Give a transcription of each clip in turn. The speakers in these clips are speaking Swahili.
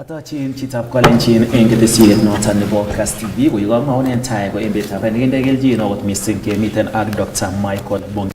Atochin chitab kolenjin eng ketesiet noton nebo Kass TV ko yekang'aunen tai ko emetab nekinde kelchin akot missing kemiten ak Dr. Michael Bongei.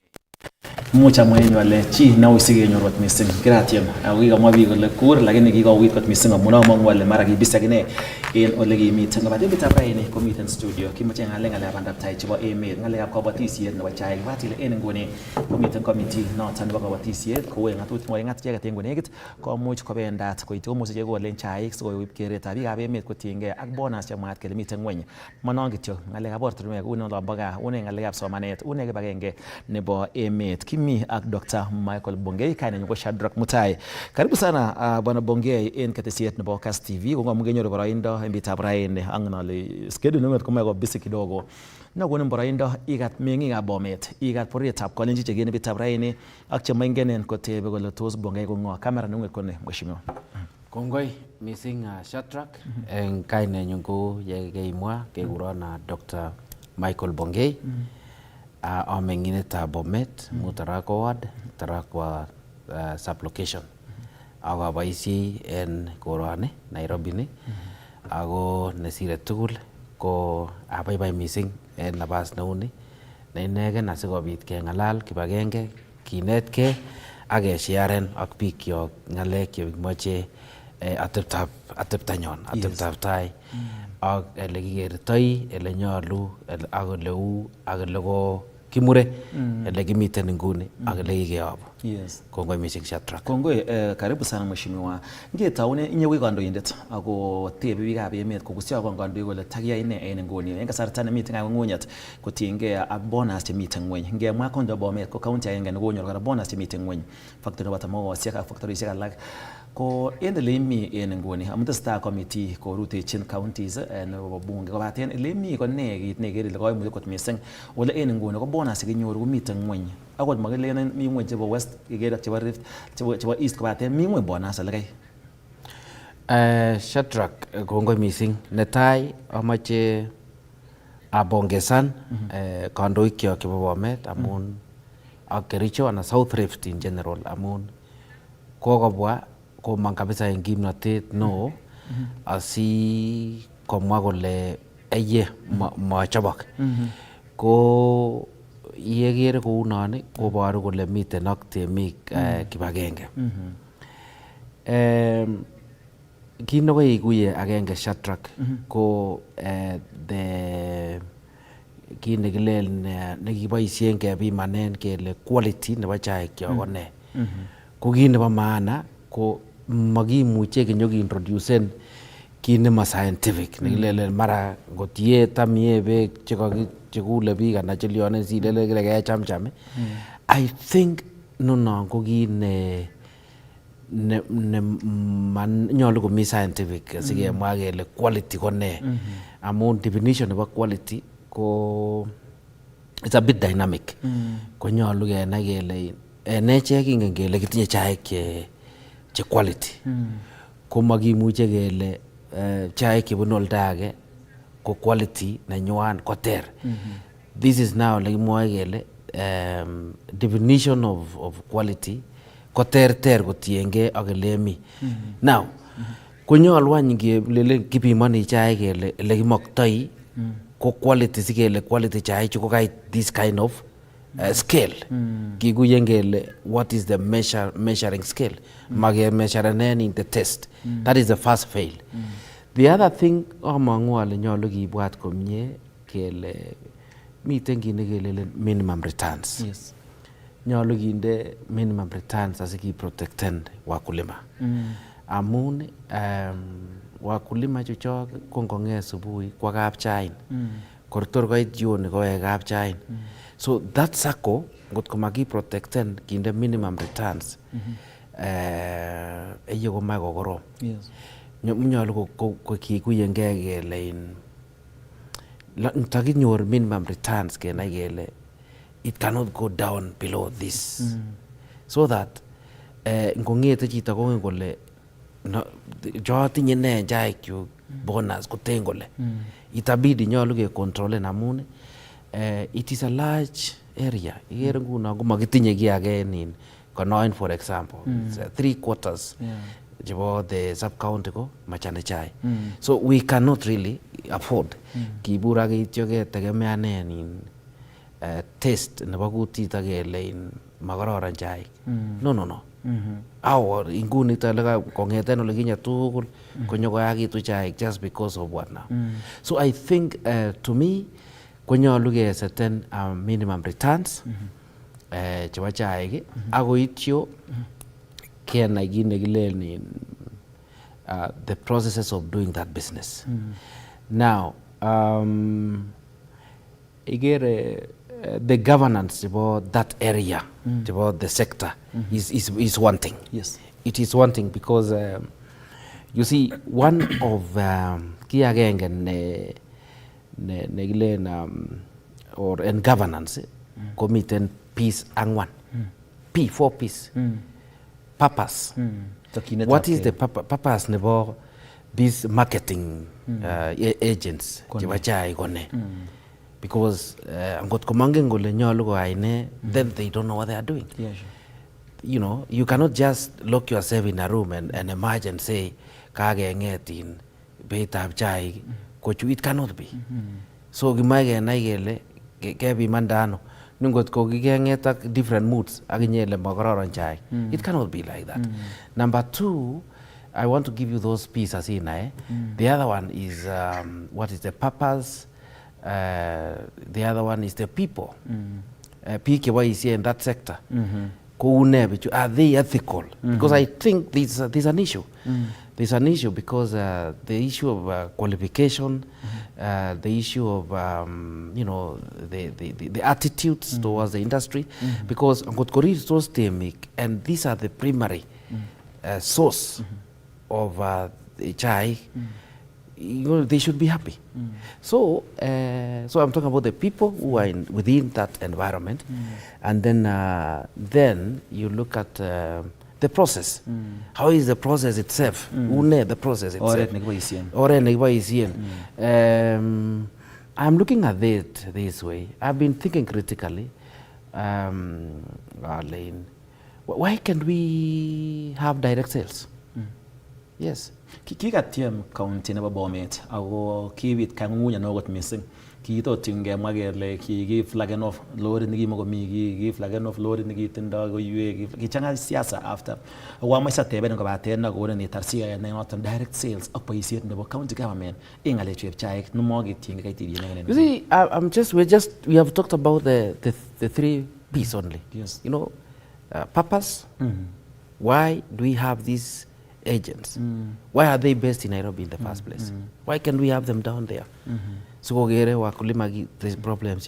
Much amwaen ale chi neu sikenyor kot missing kiratiem ako kikamwa biik kole kur lakini kikouit kot missing amun amang'u ale mara kibis akine en ole kimiten. Kobate emetab raini komiten studio kimoche ng'alekab bandaptai chebo emet, ng'alekab kabatisiet nebo chaik. Ibwat ile en nguni komiten committee noton nebo kabatisiet kou en ng'atutik ng'at icheket en konekit komuch kobendat koityi komuch kolen chaik sikoib keretab biikab emet kotiengei ak bonus chemwaat kele miten ngweny. Manon kityo ng'alekab ortinwek une olombo gaa, une ng'alekab somanet, une kibagenge nebo emet. Mi ak Dr. Michael Bongei, kainenyu ko Shadrack Mutai. Karibu sana bwana Bongei en ketesiet nebo Kass TV. Ko ngamungenyoru boroindo emetab raini ang'en ale schedule neng'et komoe ko busy kidogo. Nakonin boroindo ikat meng'ikab Bomet, ikat bororietab Kalenjin chekien emetab raini ak chemoingenen kotebe kole tos Bongei ko ng'o. Kamera neng'et ko ne mheshimiwa. Kongoi missing Shadrack en kainenyu ko yekeimwa kekuron Dr. Michael Bongei. Ameng'inetab Bomet, Mutarako Ward, Tarakwa sublocation. Ako aboisi en koroni Nairobi ni. Ako nesire tugul ko abaibai missing en nabas neuni ne inegen asikobit keng'alal kibagenge, kinetkei ak kesharen ak bikyok ng'alek chekimoche ateptanyon, ateptab tai ak ele kikertoi, ele nyolu ak ole uu ak ele ko kimure ele kimiten nguni ak ele kikeyobu. Kongoi missing Shadrack. Kongoi, karibu sana mheshimiwa. Ngetaune inye ko kandoindet ako tebe biikab emet kokusyo kon kandoik kole takiyai ine en nguni en kasarta nemiten ng'ung'unyet kotiengei ak bonus chemiten ngweny. Ngemwa konyo Bomet ko county agenge nekonyor kora bonus chemiten ngweny. Factor nebo tamokosiek ak factorisiek alak. Ko en ele imi en nguni amun tesetai committee korutechin counties nebo bunge kobaten ele imi ko ne kit nekere ile koimuch kot missing ole en nguni ko bonus chekinyoru komiten ngweny. Akot makilenen mi ngweny chebo west kikere chebo rift chebo east kobaten mi ngweny bonusalekai. Shadrack, kongoi missing. Netai amache abongesan kandoikyok chebo Bomet amun ak Kericho ana South Rift in general amun kokobwa komang kabisa en kimnotet neo asi komwa kole eye machobok. Ko yekere kounon koboru kole miten ak temik kibagenge. Kit nekoi ikuye agenge Shadrack ko kit nekilelen nekiboisien kepimanen kele quality nebo chaikyok ko ne. Ko kit nebo maana ko makimuche kinyokiintroducen kit nema scientific nekilelen mara ngot ye tam ye beek chekule biik anan chelyonen silele kile kechamcham. I think nonon ko kit ne nyolu komi scientific sikemwa kele quality ko ne. Amun definition nebo quality ko it's a bit dynamic. Ko nyolu kenai kele en echek kingen kele kitinye chaik che quality. Ko makimuche kele chaik chebunu olda age ko quality nenywan ko ter. This is now lekimwoe kele definition of quality ko ter kotiengei ak elemi. Now konyolu any kelelen kipimoni chaik kele ele kimoktoi ko quality sikele quality chaik chu ko kait this kind of scale. Kikuyen kele what is the measuring scale. Makemeasurenen in the test. That is the first fail. The other thing amang'u ale nyolu kibwat komie kele miten kit nekelelen minimum returns. Nyolu kinde minimum returns asikiprotecten wakulima. Amun wakulima chuchok ko ngong'et subui kwa kapchain kotor koit jioni kowek kapchain. So that circle ngot ko makiprotecten kinde minimum returns eye komoe kokorom. Nyolu ko kikuyengei kele takinyor minimum returns kenai kele it cannot go down below this. So that ngong'ete chito kongen kole chotinye ne chaikyuk bonus koten kole itabidi nyolu kecontrolen amun it is a large area. Ikere nguno ko makitinye kiy age en konoin for example 3/4 chebo the sub county ko machane chai. So we cannot really afford kibur ak ityo ketegemeanen in taste nebo kutit ak kele in makororon chaik. No. Our inguni talaga kongeten ole kinye tugul konyokoyakitu chaik just because of what now. So I think to me konyolu keseten minimum returns chebo chaik ako ityo kenai kit nekilen the processes of doing that business. Now igere the governance about that area, about the sector, is one thing. Yes. It is one thing because you see, one of key agenge or in governance, committing peace and one. P for peace. Purpose. What is the purpose nebo these marketing agents? Because angot komangen kole nyolu koyai ne, then they don't know what they are doing. Yeah, sure. You know, you cannot just lock yourself in a room and emerge and say kagenget in beitab chaik kochu. It cannot be. So gimae kenai kele kebimanda ano nungot ko kikenget ak different moods ak inyele makororon chaik. It cannot be like that. Number two, I want to give you those pieces in. The other one is what is the purpose. The other one is the people. People in that sector. Are they ethical? Because I think there's an issue. There's an issue because the issue of qualification, the issue of the attitudes towards the industry, because and these are the primary source of the chai. They should be happy. So I'm talking about the people who are within that environment, and then you look at the process. How is the process itself? The process itself. I'm looking at it this way. I've been thinking critically. Why can't we have direct sales? Yes. Kikatiem county nebo Bomet ako kibit kangungunya nogot missing. Kitot ngemwa kele kikiflagen off lori nikimokomi kikiflagen off lori nikitindoi koiwek kichanga siasa after wamaisa teben kobaten nakone ni tarsia ne noton direct sales ak boisiet nebo county government ing ngalechu chaik numogitien kaitiri ngene. You see, we have talked about the three P's only. Yes. You know, purpose. Why do we have these agents? Why are they based in Nairobi in the first place? Why can we have them down there? So wakulima the problems.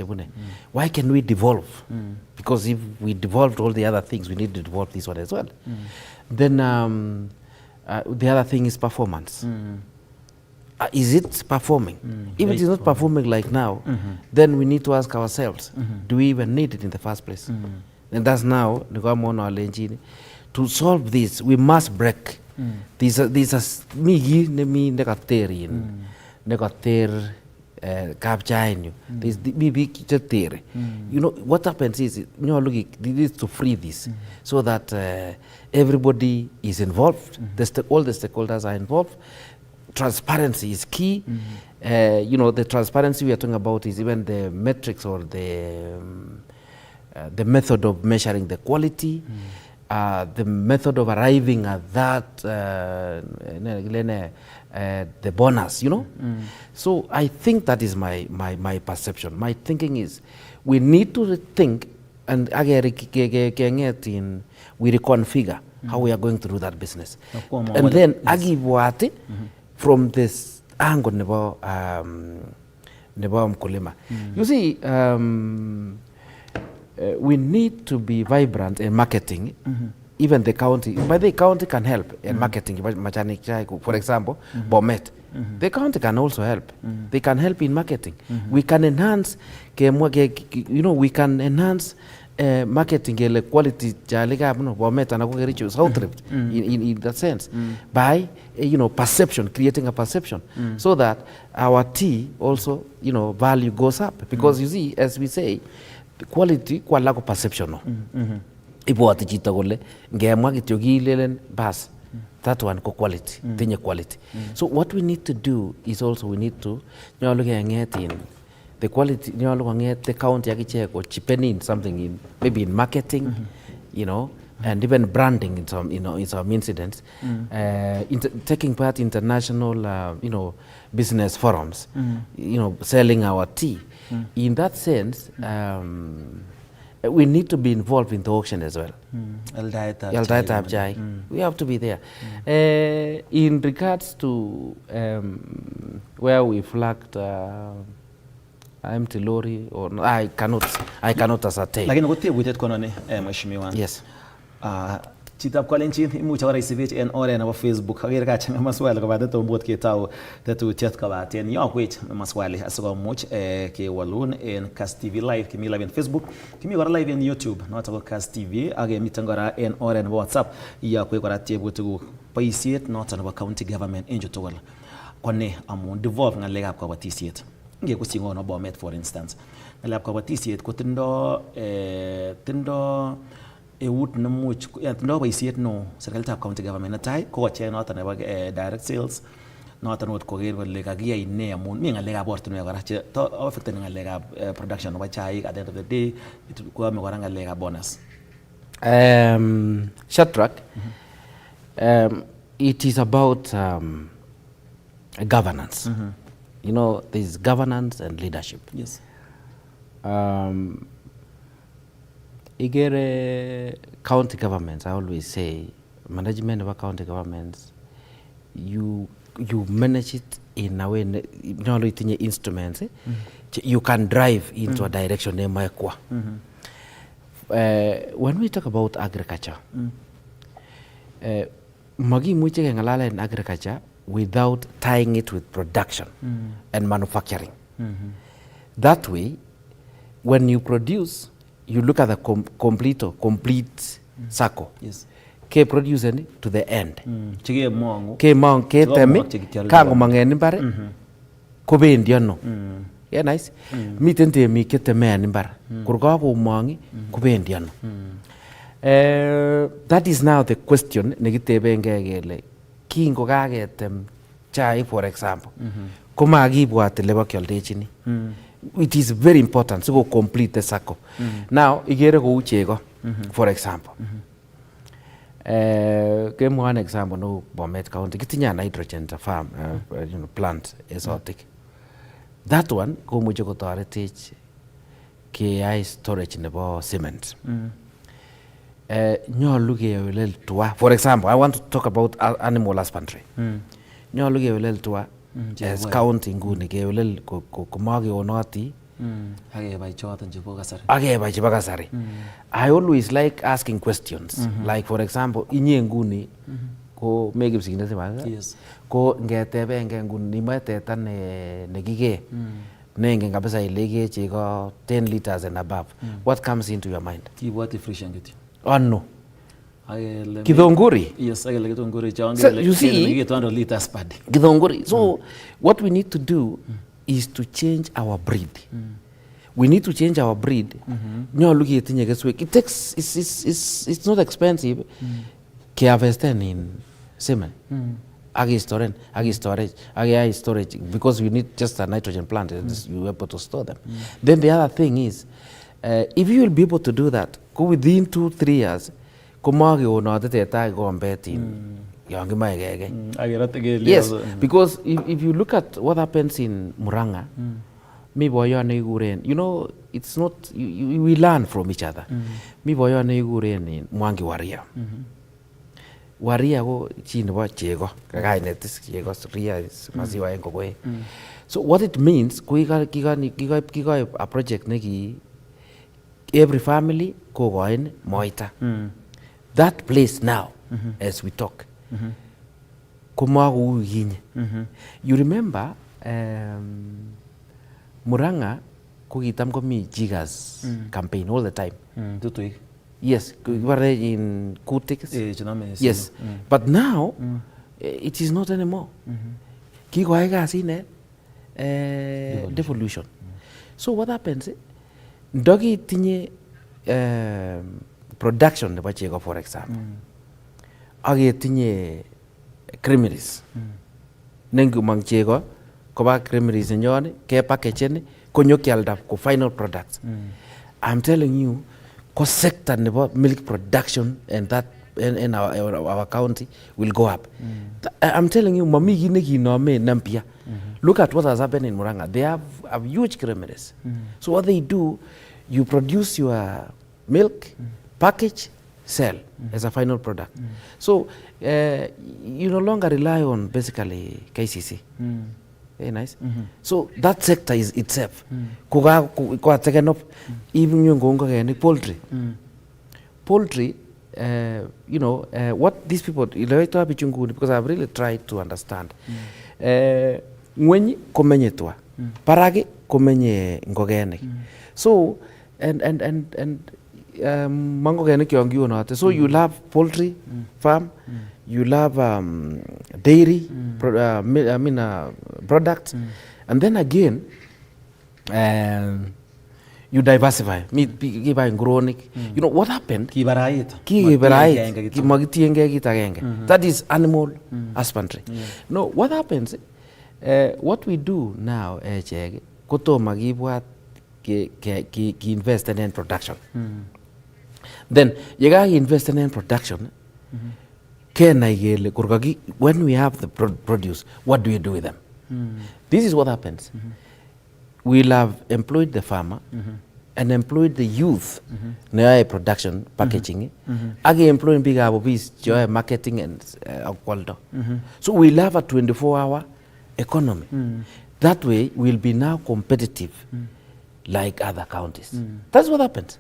Why can we devolve? Because if we devolved all the other things, we need to devolve this one as well. Then the other thing is performance. Is it performing? If it is not performing like now, then we need to ask ourselves, do we even need it in the first place? And that's now to solve this, we must break. These are me negater capture. These maybe theory. You know what happens is looking to free this so that everybody is involved. All the stakeholders are involved. Transparency is key. The transparency we are talking about is even the metrics or the method of measuring the quality. The method of arriving at that, the bonus, So I think that is my perception. My thinking is we need to think and we reconfigure how we are going to do that business. And then agibwati from this angle nebo mkulima. You see, we need to be vibrant in marketing. Even the county, but the county can help in marketing. For example, Bomet, the county can also help. They can help in marketing. We can enhance, we can enhance marketing quality. Bomet and South Rift in that sense by perception, creating a perception, so that our tea also value goes up. Because you see, as we say, quality kwa lack of perception. Ibwati chito kole ngemwa kityo kilelen bas that one ko quality, tinye quality. So what we need to do is also we need to nyolu kenget in the quality, nyolu kenget the county akichek ko chipenin something in maybe in marketing, you know, and even branding in some, you know, in some incidents, taking part in international, you know, business forums, you know, selling our tea. In that sense, we need to be involved in the auction as well. We have to be there. In regards to where we flagged empty lorry, or no, I cannot ascertain. Lakini kutibutiet kono ni mheshimiwa. Yes. Chitab kolenjin imuch kora isibech en oret nebo Facebook akere kachanga maswali kobate tombot ketau tetutiet kobaten yokwech maswali asikomuch kewalun en Kass TV live, kimi live en Facebook, kimi kora live en YouTube noto ko Kass TV, ak kemiten kora en oret nebo WhatsApp yokwech kora tebutikuk boisiet noto nebo county government en tugul kone amun devolve ngalekab kabatisiet. Ngekusi ngono Bomet for instance, ngalekab kabatisiet kotindo eut nemuch tindo boisiet no serikalitab county government netai kocheng noton nebo direct sales noton ot koker kole kakiyai ne amun mi ngalekab ortinwek kora che affected ngalekab production nebo chaik at the end of the day koame kora ngalekab bonus. Shadrack, it is about governance. You know, there is governance and leadership. Yes. Igere county governments, I always say, management of county governments, you manage it in a way, not only in your instruments, you can drive into a direction. When we talk about agriculture, magi muche ngalala in agriculture without tying it with production and manufacturing. That way, when you produce, you look at the complete circle. Yes. Ke producing to the end. Chige mongu. Ke mong ke temi kango mangen imbare. Ko bendi ano. Yeah, nice. Miten temi ke temen imbare. Kurga ko mongi ko bendi ano. That is now the question nekitebenge kele kingo kaketem chai for example. Ko makibwat lebo kyaldechini. It is very important to go complete the circle. Now, igere ko uchego, for example. Give one example, no Bomet County, kitinya nitrogen farm, you know, plant exotic. That one, ko muche ko toretech KI storage nebo cement. Nyolu kewelel tuwa. For example, I want to talk about animal husbandry. Nyolu kewelel tuwa. As county nguni kewelel kumage onoti Agebai choton chebo kasari. Agebai chebo kasari. I always like asking questions. Like for example, inye nguni ko mekipsikindet ba? Yes. Ko ngetebe nguni imoe teta nekike nengen kabisa ilege chego 10 liters and above. What comes into your mind? Kibwati freshen kityo. Oh no. Kidonguri. Yes, kidonguri. So you see, 200 liters per day. Kidonguri. So what we need to do is to change our breed. We need to change our breed. It takes, it's not expensive. Harvesting in semen. Storage, because we need just a nitrogen plant. You're able to store them. Then the other thing is, if you will be able to do that, go within 2-3 years. Yes, because if you look at what happens in Muranga, you know, it's not, we learn from each other. Mi boyo na iguren in Mwangi Waria. Waria go chini wa chego, kagai netis chego ria is maziwa enko kwe. So what it means, kiga a project neki every family ko goin moita. That place now, as we talk, you remember Muranga kugitam komi Jigas campaign all the time. Yes, in Kutix. Yes, but now it is not anymore. Devolution. So what happens? Dogi tinye production nebo chego for example. Age tinye creameries nengumang chego koba creameries nyon ke package konyo kyalda ko final products. I'm telling you ko sector nebo milk production and that in our county will go up. I'm telling you mami gine ginome nampia. Look at what has happened in Muranga. They have huge creameries. So what they do, you produce your milk, package, sell as a final product. So you no longer rely on basically KCC. Very nice. So that sector is itself. Kuga taken up even yung poultry. Poultry, you know, what these people, because I've really tried to understand. Mwenye komenye tua, parage komenye ngogenek. So and mangogenek yongiyo nate. So you'll have poultry farm, you'll have dairy products, and then again you diversify. You know what happened? That is animal husbandry. No, what happens? What we do now, invest in production. Then you invest in production. When we have the produce, what do you do with them? This is what happens. We'll have employed the farmer and employed the youth in production, packaging. Again, employing big marketing and so we'll have a 24-hour economy. That way, we'll be now competitive like other counties. That's what happens.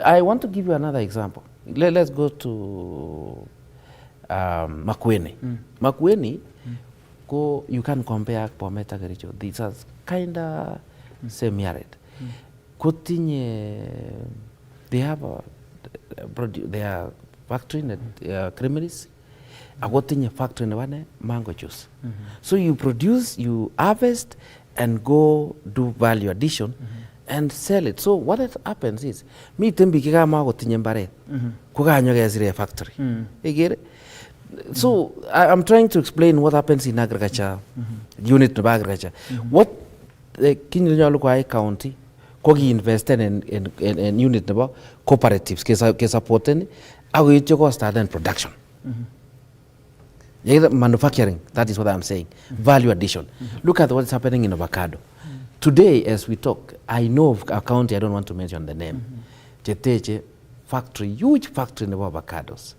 I want to give you another example. Let's go to Makueni. Makueni, you can compare Pometa Garicho. These are kind of semi-arid. They have their factory in creameries. I got in a factory in mango juice. So you produce, you harvest, and go do value addition and sell it. So what happens is, me tembi kika mago tinyembare, kuka anyoga zire factory. You get it? So I'm trying to explain what happens in agriculture, unit of agriculture. What Kinyalukwai County, Kogi invested in unit of cooperatives, ke supporting, ago you start in production. Manufacturing, that is what I'm saying. Value addition. Look at what's happening in avocado. Today, as we talk, I know of a county, I don't want to mention the name, Cheteche factory, huge factory in avocados.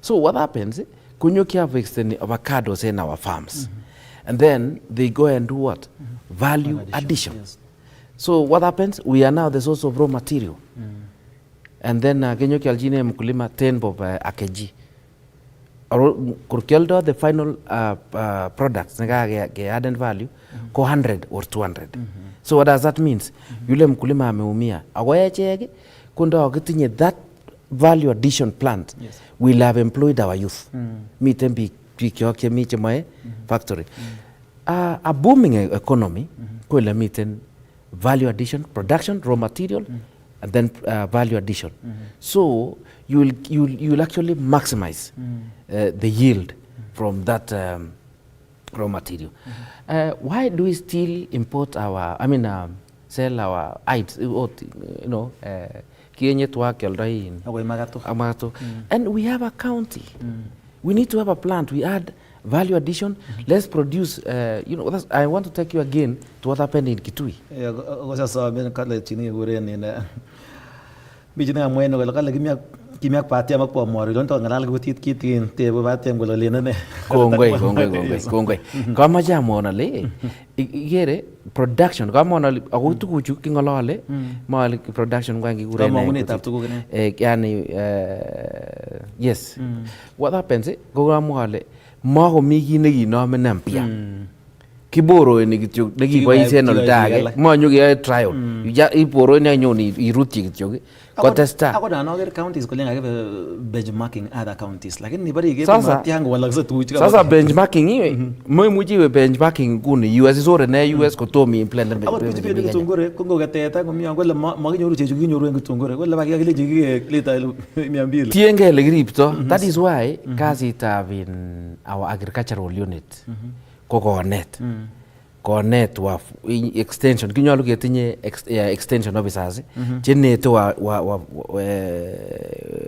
So what happens, Kunyoki have extended avocados in our farms. And then they go and do what? Value addition. Yes. So what happens? We are now the source of raw material. And then Kunyoki aljine mkulima 10 bob akeji. Kurkeldo the final products ge added value ko 100 or 200. So what does that mean? Yule mkulima ameumia. Agoyechege kunda okitinye that value addition plant. Yes. We'll have employed our youth. Meet be pikyoke meet my factory. A booming economy ko meeting value addition, production, raw material, and then value addition. So you'll actually maximize the yield from that raw material. Why do we still import our, sell our hides, and we have a county. We need to have a plant. We add value addition. Let's produce, I want to take you again to what happened in Kitui. Kimyak pati amak po mori don to ngalal gutit kitin te batem golo lenane kongoi kama jamona le igere production kama na agutu kuchu kingolale mal production kwangi gure kama ngune taptu gune yani yes what happens go gamwale mago migi negi no menampia kiboroeni kityo nekiboisien oldage manyo keyoe trial iboroeni anyon irutyi kityo kotesta ako dan oker counties kole ngakibe benchmarking other counties lakini nibari ke matiango walakse tuuch sasa benchmarking iwe moimuchi iwe benchmarking nguni US isore ne US kotomi implement ako tuuch bedo kitongore kongo keteta komi kole makinyoru chechu kinyoru en kitongore kole baki akile chekike lita 200 tienge le kiripto that is why kasitab our agricultural unit ko konet wa extension kinyolu ketinye extension officers chenete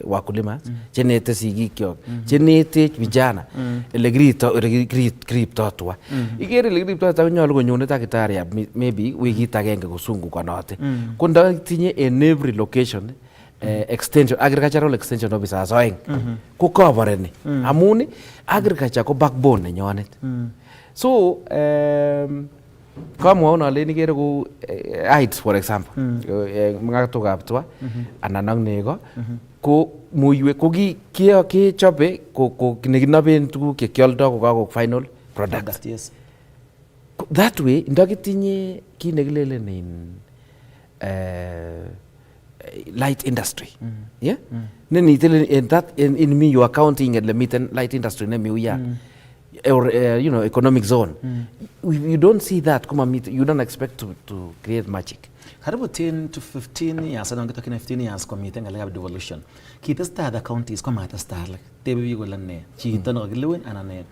wakulima chenete sigikyok chenete vijana ele kiripto tuwa ikere ele kiripto tuwa kinyolu konyone takitariab maybe wikit agenge kosungukonote ko ndatinye in every location extension agricultural extension officers oeng ko covereni amun agriculture ko backbone nenyonet so kamwaun ale ikere ku heights for example ngatukab tuwa anan ak nego ko muiwek ko kechobe ko nekinoben tuguk chekioldo ko final product yes that way ndakitinye kit nekilelen light industry yeah neni in that in me you are counting at the mitten light industry ne mi uya or economic zone you don't see that you don't expect to create magic karibu 10 to 15 years adon kitokina 15 years komiten ngalekab devolution kitesta other counties ko matesta like tebe bi kole ne chito no kilewen anan ne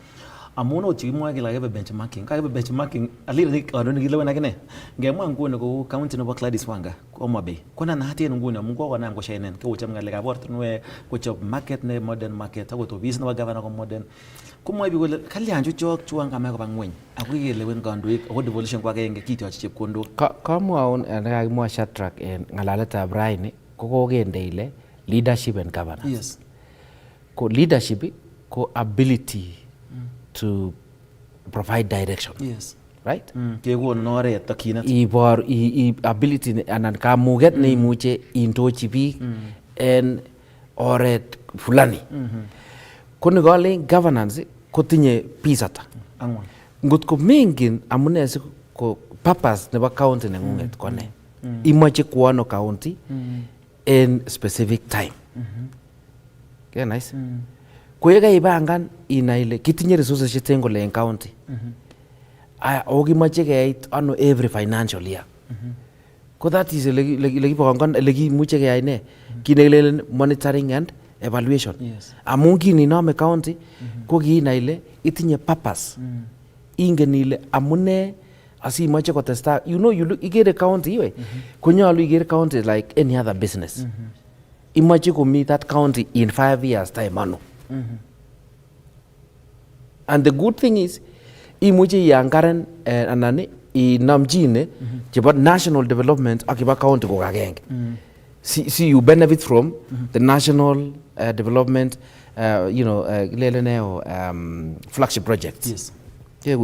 amun ot chimwa kila kebe benchmarking alire kadon kilewen akine ngemwa nguni ko county nebo Gladys Wanga ko Mabey kuna na hatien nguni amun ko konam ko shainen ko cham ngalekab ortinwe ko chop market ne modern market ako to bis nebo governor ko modern kumwa bi kole kalyan chuchok chuan kama koba ngweny ako kelewen kandoik ako devolution kwa agenge kityochi chepkondok kamwaun nekakimwa Shadrack en ngalaletab raini ko kokende ile leadership and governance yes ko leadership ko ability to provide direction yes right kekon oret takinet ibor ability anan kamuget neimuche indochi biik en oret fulani ko nekole governance kotinye pisata angwan ngot ko mengen amune si ko purpose nebo county nengunget kone imoche kwono county in specific time okay nice ko yekaibangan inai ile kitinye resources cheten kole en county o kimoche keit ano every financial year ko that is lekipongon lekimuche keyai ne kinekilelen monitoring and evaluation amun kininome county ko kiinai ile itinye purpose ingen ile amune asimoche kotesta ikere county iwe konyolu ikere county like any other business imoche komi that county in 5 years time ano and the good thing is imuche iangaren anan inamchine chebo national development ak chebo county kokagenge see you benefit from the national development flagship projects yes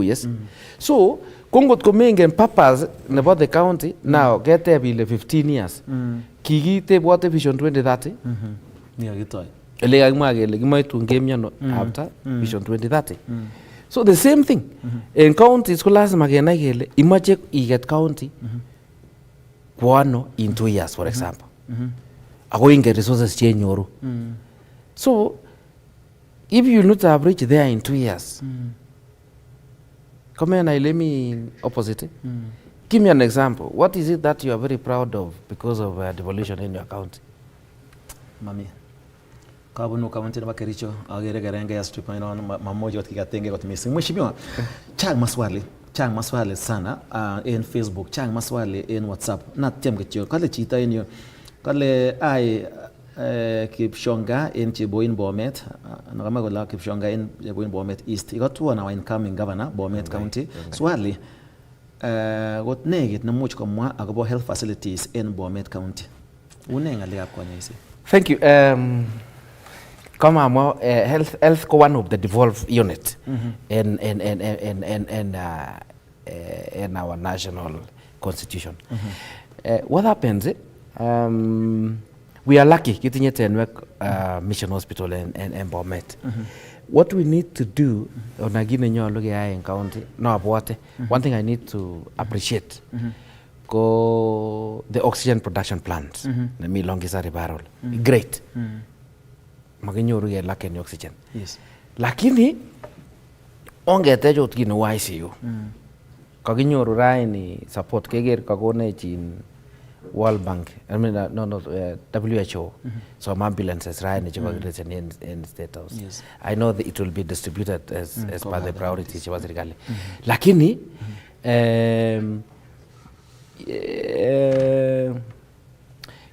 yes so kongot ko mengen purpose nebo the county now keteb ile 15 years kikitebwote vision 2030 nikakitoi ele kakimwa kele kimoe tun kemiano after vision 2030 so the same thing en counties ko lazima kenai kele imoche iket county kwano in 2 years for example ako ingen resources chenyoru so if you not have reached there in 2 years come and let me opposite give me an example what is it that you are very proud of because of devolution in your county mami kabunu county nebo Kericho agere gerenge ya strip ino mamoja watikatenge kwa missing mheshimiwa chang maswali sana in Facebook chang maswali in WhatsApp na tem kityo kale chita inyo kale ai Kipshonga in Chiboin Bomet nakama kola Kipshonga in Chiboin Bomet East ikatuwa na incoming governor Bomet County swali got negit na much komwa akobo health facilities in Bomet County unenga le akwa nyisi thank you kama health ko one of the devolved unit in our national constitution what happens we are lucky kitinye tenwek mission hospital in Bomet what we need to do onagine nyolu keyai en county nabwate one thing I need to appreciate ko the oxygen production plants nemi Longisa Ribarol great makinyoru kelaken oxygen yes lakini ongetech ot kit neu ICU kakinyoru raini support keker kakonech in World Bank, I mean, WHO, some ambulances raini chekakiresen in State House. Yes. I know that it will be distributed as per the priorities chebo serikali. Lakini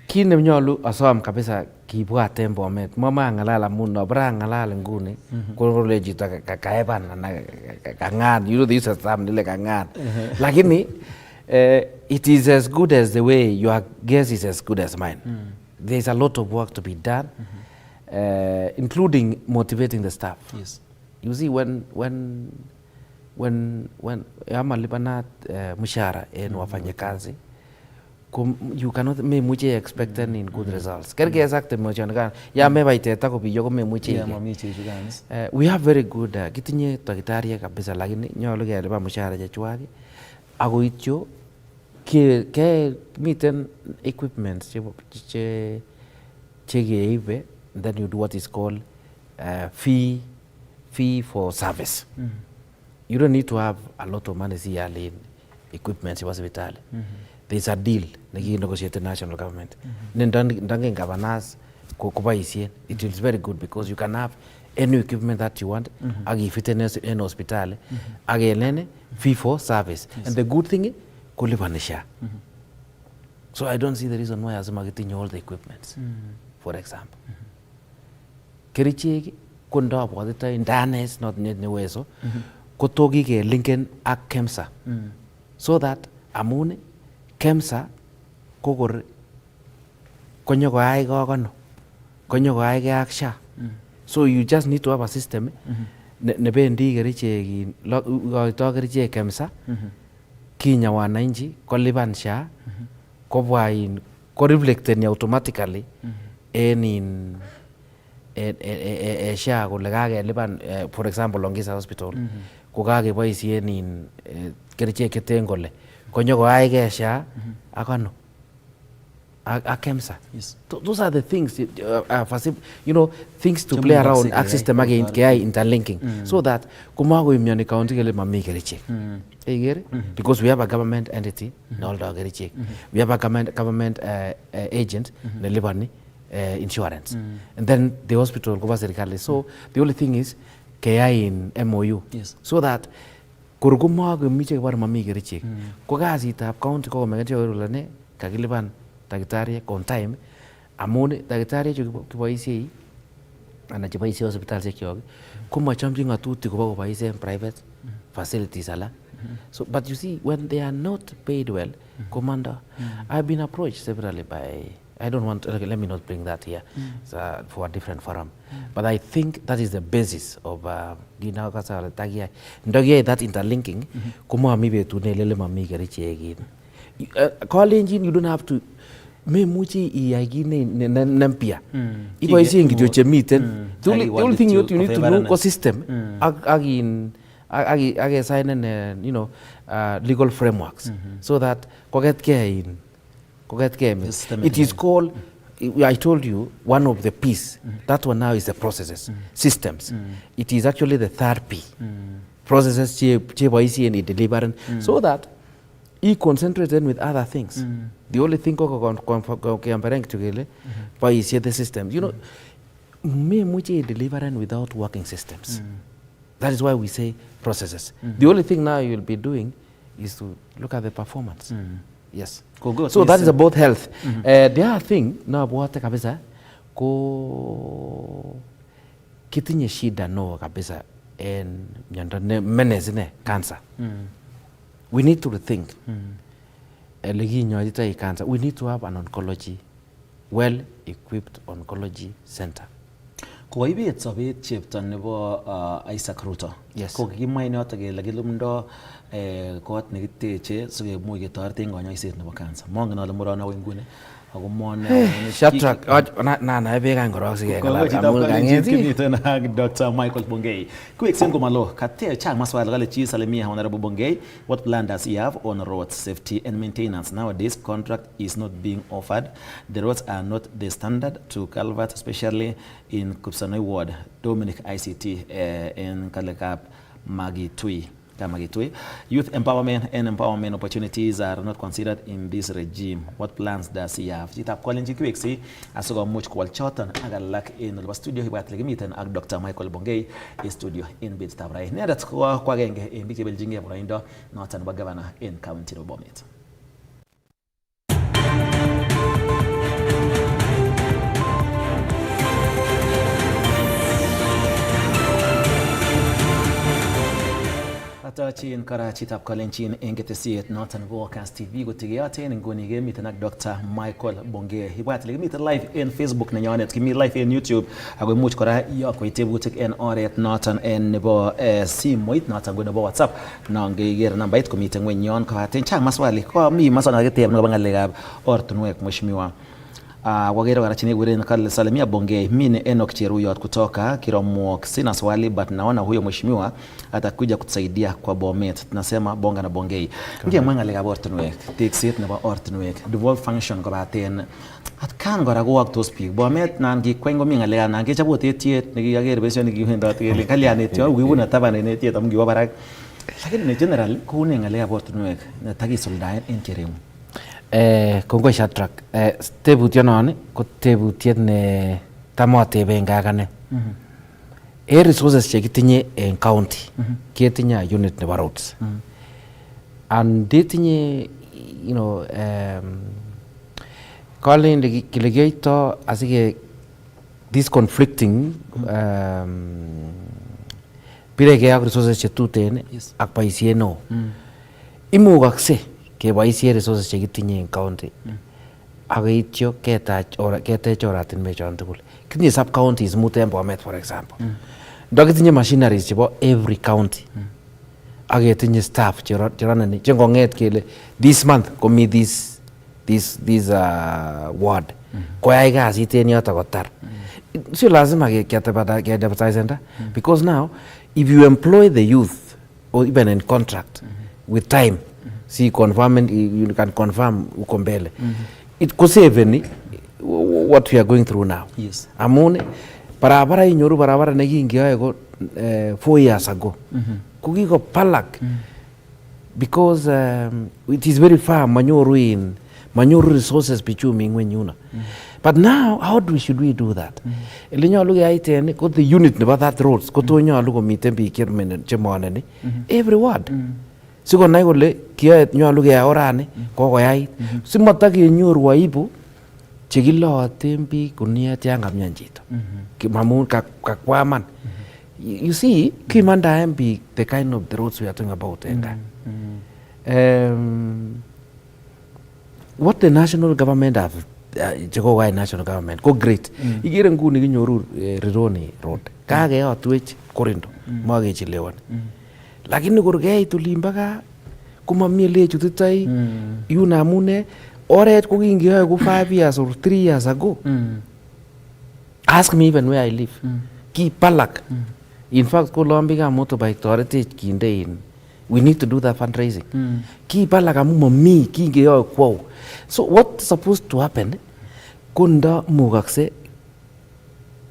kit nenyolu asom kabisa kibwat en Bomet, mamang'alal amun nabra ng'alal nguni kole chito kaeban anan kang'an, you know the use of term nile kang'an. Lakini it is as good as the way your guess is as good as mine. There is a lot of work to be done, including motivating the staff. Yes. You see, when amalipanat mshahara en wafanyakazi, you cannot memuche expect any good results. Kerge exact emotion kan ya mebaiteta ko biyo ko memuche. We have very good kitinye takitariek kabisa lakini nyolu kelipa mshahara chechwak ako ityo ke miten equipment che keibe, then you do what is called fee for service. You don't need to have a lot of money in equipment chebo hospitali. There is a deal negi negotiate national government. Ndangen governors koboisien. It is very good because you can have any equipment that you want agi fit in hospital agi fee for service. Yes. And the good thing is kulipanisha. So I don't see the reason why asema kitinye all the equipment. For example. Kerichek kunda bwadita indanes not neweso kotogi ke linken ak KEMSA. So that amune KEMSA kokor konyo ko ai kokono konyo ko ai ke ak SHA. So you just need to have a system nebendi kerichek koito kerichek KEMSA kinya wananchi kolipan SHA kobwa in ko reflecten automatically in SHA kole kakelipan for example Longisa Hospital ko kakeboisien in kerichek cheten kole konyo ko ai ke SHA akono KEMSA. Yes. Those are the things, you know, things to play around ak system again KI interlinking so that kumago imyani county kele mami kerichek. Because we have a government entity noldo kerichek. We have a government agent nelipani insurance. And then the hospital kuba serikali. So the only thing is KI in MOU. Yes. So that kurukumago miche kubar mami kerichek. Ko kasitab county ko megache korulane kakilipan takitariek on time amun takitariek chu kiboisie anan cheboisie hospitalisiek kyok komachomchi ng'atutik kobo koboisien private facilities ala. So but you see when they are not paid well, commander, I've been approached severally by, I don't want let me not bring that here for a different forum, but I think that is the basis of ginakasa tagia ndogie that interlinking kumami betut nelele mami kerichek kalenjin you don't have to memuchi iyai kit nempya iboisien kityo chemiten. The only thing you need to do ko system ag sign you know legal frameworks so that kogetke it is called, I told you, one of the P's. That one now is the processes, systems. It is actually the third P. Processes cheboisien in delivering so that he concentrated with other things. The only thing comparing together by the systems. You know, me much delivering without working systems. That is why we say processes. The only thing now you will be doing is to look at the performance. Yes. So that is about health. The other thing now about kabisa ko kitinye shida no kabisa en menezine cancer. We need to rethink. Cancer. We need to have an oncology, well-equipped oncology center. Koibet sobet chepto nebo Isaac Ruto. Yes. Ko kikimwa inoto kele kilumdo kot nekiteche sikemuch ketoreten konyoiset nebo cancer. Mongen ale murono nguni ako mon Shadrack na beka ngorok sige kala amul kangeti tena Dr. Michael Bongei quick singo malo kate chang maswala kale chi salimia honorable Bongei, what plan does he have on road safety and maintenance? Nowadays contract is not being offered, the roads are not the standard to culvert, especially in Kupsanoi ward, Dominic ICT in Kalekap Magitui. Youth empowerment and empowerment opportunities are not considered in this regime. What plans does he have? Chitap calling chikwexi asoga much kwal chotan agalak in the studio hibat legimiten ak Dr. Michael Bongei studio in bit tabrai. Nedat kwa genge in biki beljinge braindo northern governor in county of Bomet. Atachin Karachi tap Kolenchin Engetesiet Northern Broadcast TV gutigiaten ngoni ge miten ak Dr. Michael Bongei. Hibat le miten live in Facebook nanyonet kimi live in YouTube ago much kora yo ko itebutik en oret Northern en nebo simoit Northern go nebo WhatsApp nange ger nambait ko miten ngwenyon ko aten chang maswali ko mi maswali ke teb no bangalekab ortunwek mheshimiwa. Wagera wanachini guren kale salimia Bongei, mimi Enoch Cheruyot kutoka Kiromok. Sina swali but naona huyo mheshimiwa atakuja kutusaidia kwa Bomet. Tunasema bonga na Bongei. Ngie mwanga lega ortunwek, teksit nebo ortunwek, devolve function ko baten at kan gora go ak to speak. Bomet nan gi kwengo minga lega nan ge chabo tetiet ne gi besyo ne gi henda tele kaliane tyo wiuna tabane ne tiet am gi barak. Lakini ne general ko ne ngale ortunwek na tagi soldaen en Keremu. Kongoi Shadrack, tebutiet non ko tebutiet ne tamotebe ngakane. Resources chekitinye en county ketinye unit nebo roads. And detinye calling the kilegeito asige this conflicting pirege ak resources chetuten ak boisie no. Imugakse keboisie resources chekitinye en county akoityo ketech oratinwek chon tugul. Kitinye sub counties mut en Bomet for example. Ndokitinye machineries chebo every county aketinye staff cheroneni chengong'et kele this month komi this ward koyai kasit en yoto kotar. Sio lazima ke-advertise because now if you employ the youth or even in contract with time, see confirm, you can confirm uko mbele. It could save what we are going through now. Yes. Amone barabara inyoru barabara nekiingiae ko 4 years ago. Kukiko palak because it is very far manyoru resources bichumi ngwenyuna. But now how should we do that? Ele nyolu keaiten ko the unit nebo that roads ko to nyolu komiten biik chemoneni every ward. Siko nai kole kiyoe nyolu keyai orani kokoyait simotakenyoru aibu chekiloten biik kuniet yan kamyan chito mamun kakwaman. You see, kimandaen biik the kind of the roads we are talking about and what the national government have chekokai national government ko great. Ikere nguni kinyoru Rironi road kakeyotwech Korindo makechelewan. Lakini korkeit ulimbaka kumamie lechutitoi yun amune oret ko kingiyoe ko 5 years or 3 years ago. Ask me even where I live. Ki palak. In fact, ko lombika motorbike toretech kinde in. We need to do that fundraising. Ki palak amu mami kingiyoe kwao. So what's supposed to happen? Kunda mugakse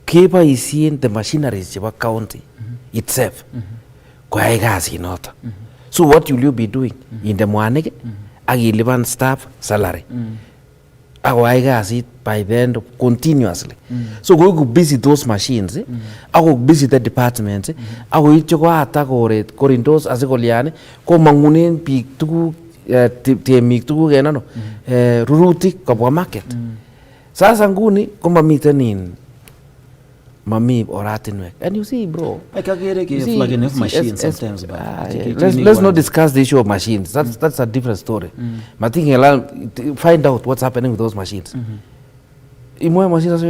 keboisien the machineries chebo county itself. Koyai kasit noto. So what will you be doing? Inde mwanik akilipan staff salary. Akoyai kasit by the end of continuously. So go busy those machines, ako busy the departments, ako ityo ko ata koret korindos asikoliane ko mangunen biik tuguk temik tuguk en ano rurutik kobwa market. Sasa nguni ko mamiten mami oratinwek. And you see, bro, flagging of machines sometimes. Let's not discuss the issue of machines. That's a different story. But find out what's happening with those machines. Imo machines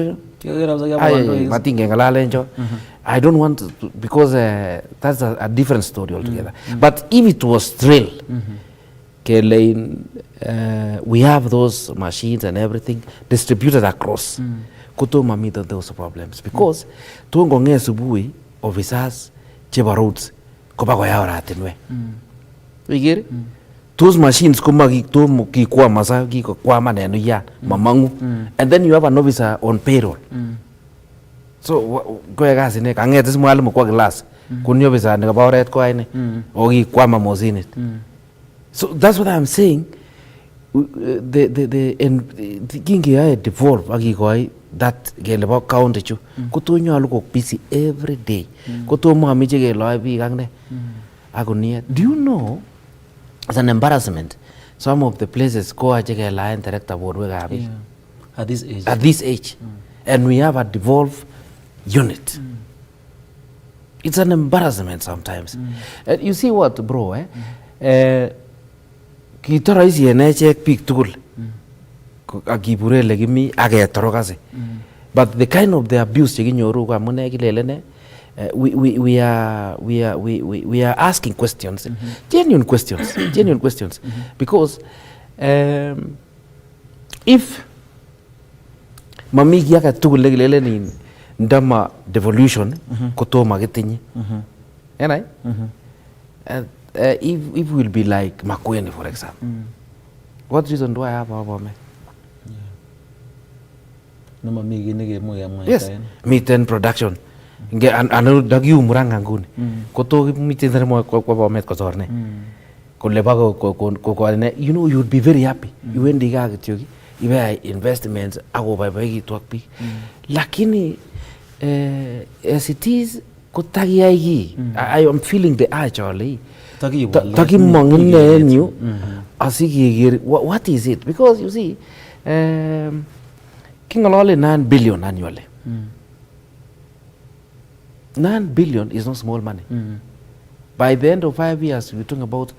I don't want to, because that's a different story altogether. But if it was drill, we have those machines and everything distributed across. Kutoma meet those problems because tungo nge subuhi officers cheba roads koba kwa yao ratinwe. Wigiri? Those machines kuma ki kwa masa ki kwa maneno ya mamangu, and then you have an officer on payroll. So kwa kazi ne kangetis mwalimu kwa class kuni officer ne ba oret kwa ine o ki kwa mamozinit. So that's what I'm saying. The kingi ya devolve akikoi that gele ba county chu kuto nyalu ko busy every day kuto mo amije ke loy bi kangne agonia. Do you know, it's an embarrassment some of the places ko aje ke line director board we gabi at this age and we have a devolve unit. It's an embarrassment sometimes. You see what, bro, kitoro isi ene chek bik tugul akibure le kimi aketoro kasi, but the kind of the abuse chekinyoru kwa mune kilelene we are asking questions, genuine questions, because if mami ki ake tugul kilelene ndama devolution kotoma kitinye enai if we'll be like Makueni, for example, what reason do I have about me? Yes, meat and production. Anu dagi umurang anggun. Koto meat and mo kwa bomet kotorne. Koleba ko ne. You know, you'd be very happy. You went diga kitugi. Ibe investments ago by twakpi. Lakini as it is kotagi aigi. I am feeling the urge only. Taki mongine new asiki what is it? Because you see King Olole 9 billion annually. 9 billion is not small money. By the end of 5 years we're talking about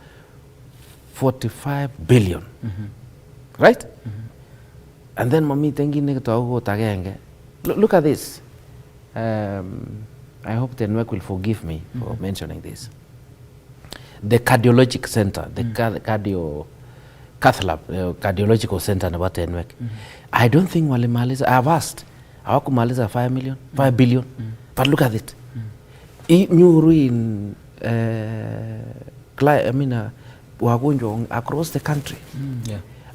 45 billion. Right? And then mami thinking look at this. I hope the NWEC will forgive me for mentioning this. The cardiologic center, the cath lab, cardiological center in about NWEC. I don't think walimaliza. I've asked. Hawakumaliza 5 billion. But look at it. Nyuru in wagonjwa across the country.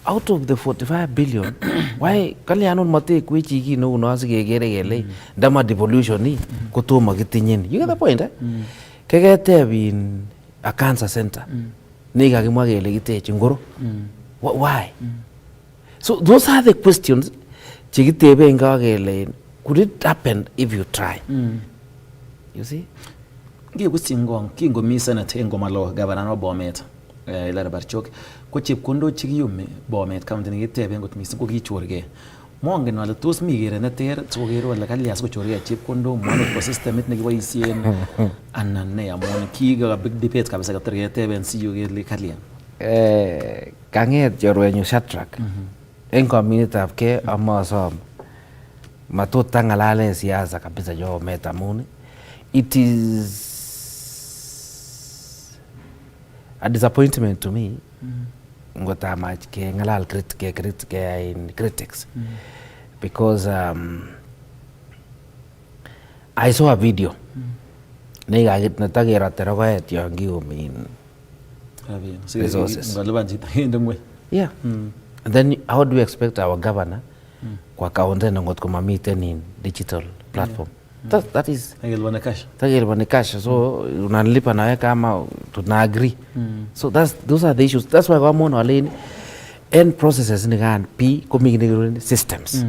Out of the 45 billion, why kalyanon mate kwechi ki no unasi gegere gele dama devolution ni kutoma kitinyen. You get the point, eh? Kegete bin a cancer center. Niga kimwa gele giteche ngoro. Why? So those are the questions chikitebe nga gele. Could it happen if you try? You see? Ngikutsingong kingo misana tengo malo gavana no Bomet ila barchok ko chepkondo chikiyume Bomet county ni gitebe ngot mising ko kichorge. Mongen wala tos migere na ter tsogero wala kalias ko chorge chepkondo mono ko system it ne giboisien anan ne amon kiga big debate kabisa ka terge teben si yo gele kalian. Kanget jorwenyu Shatrack. En community of ke amasom matuta ngalale siasa kabisa jo metamuni. It is a disappointment to me. Ngota mach ke ngalal in critics because I saw a video. Nega git natagera terawaet yangi umin resources. Yeah. And then how do we expect our governor kwa kaunti na ngot kumamite in digital platform? That is tagilwane cash. So unanilipa nawe kama tuna agree. So those are the issues. That's why I'm on alone end processes ni gan p community systems.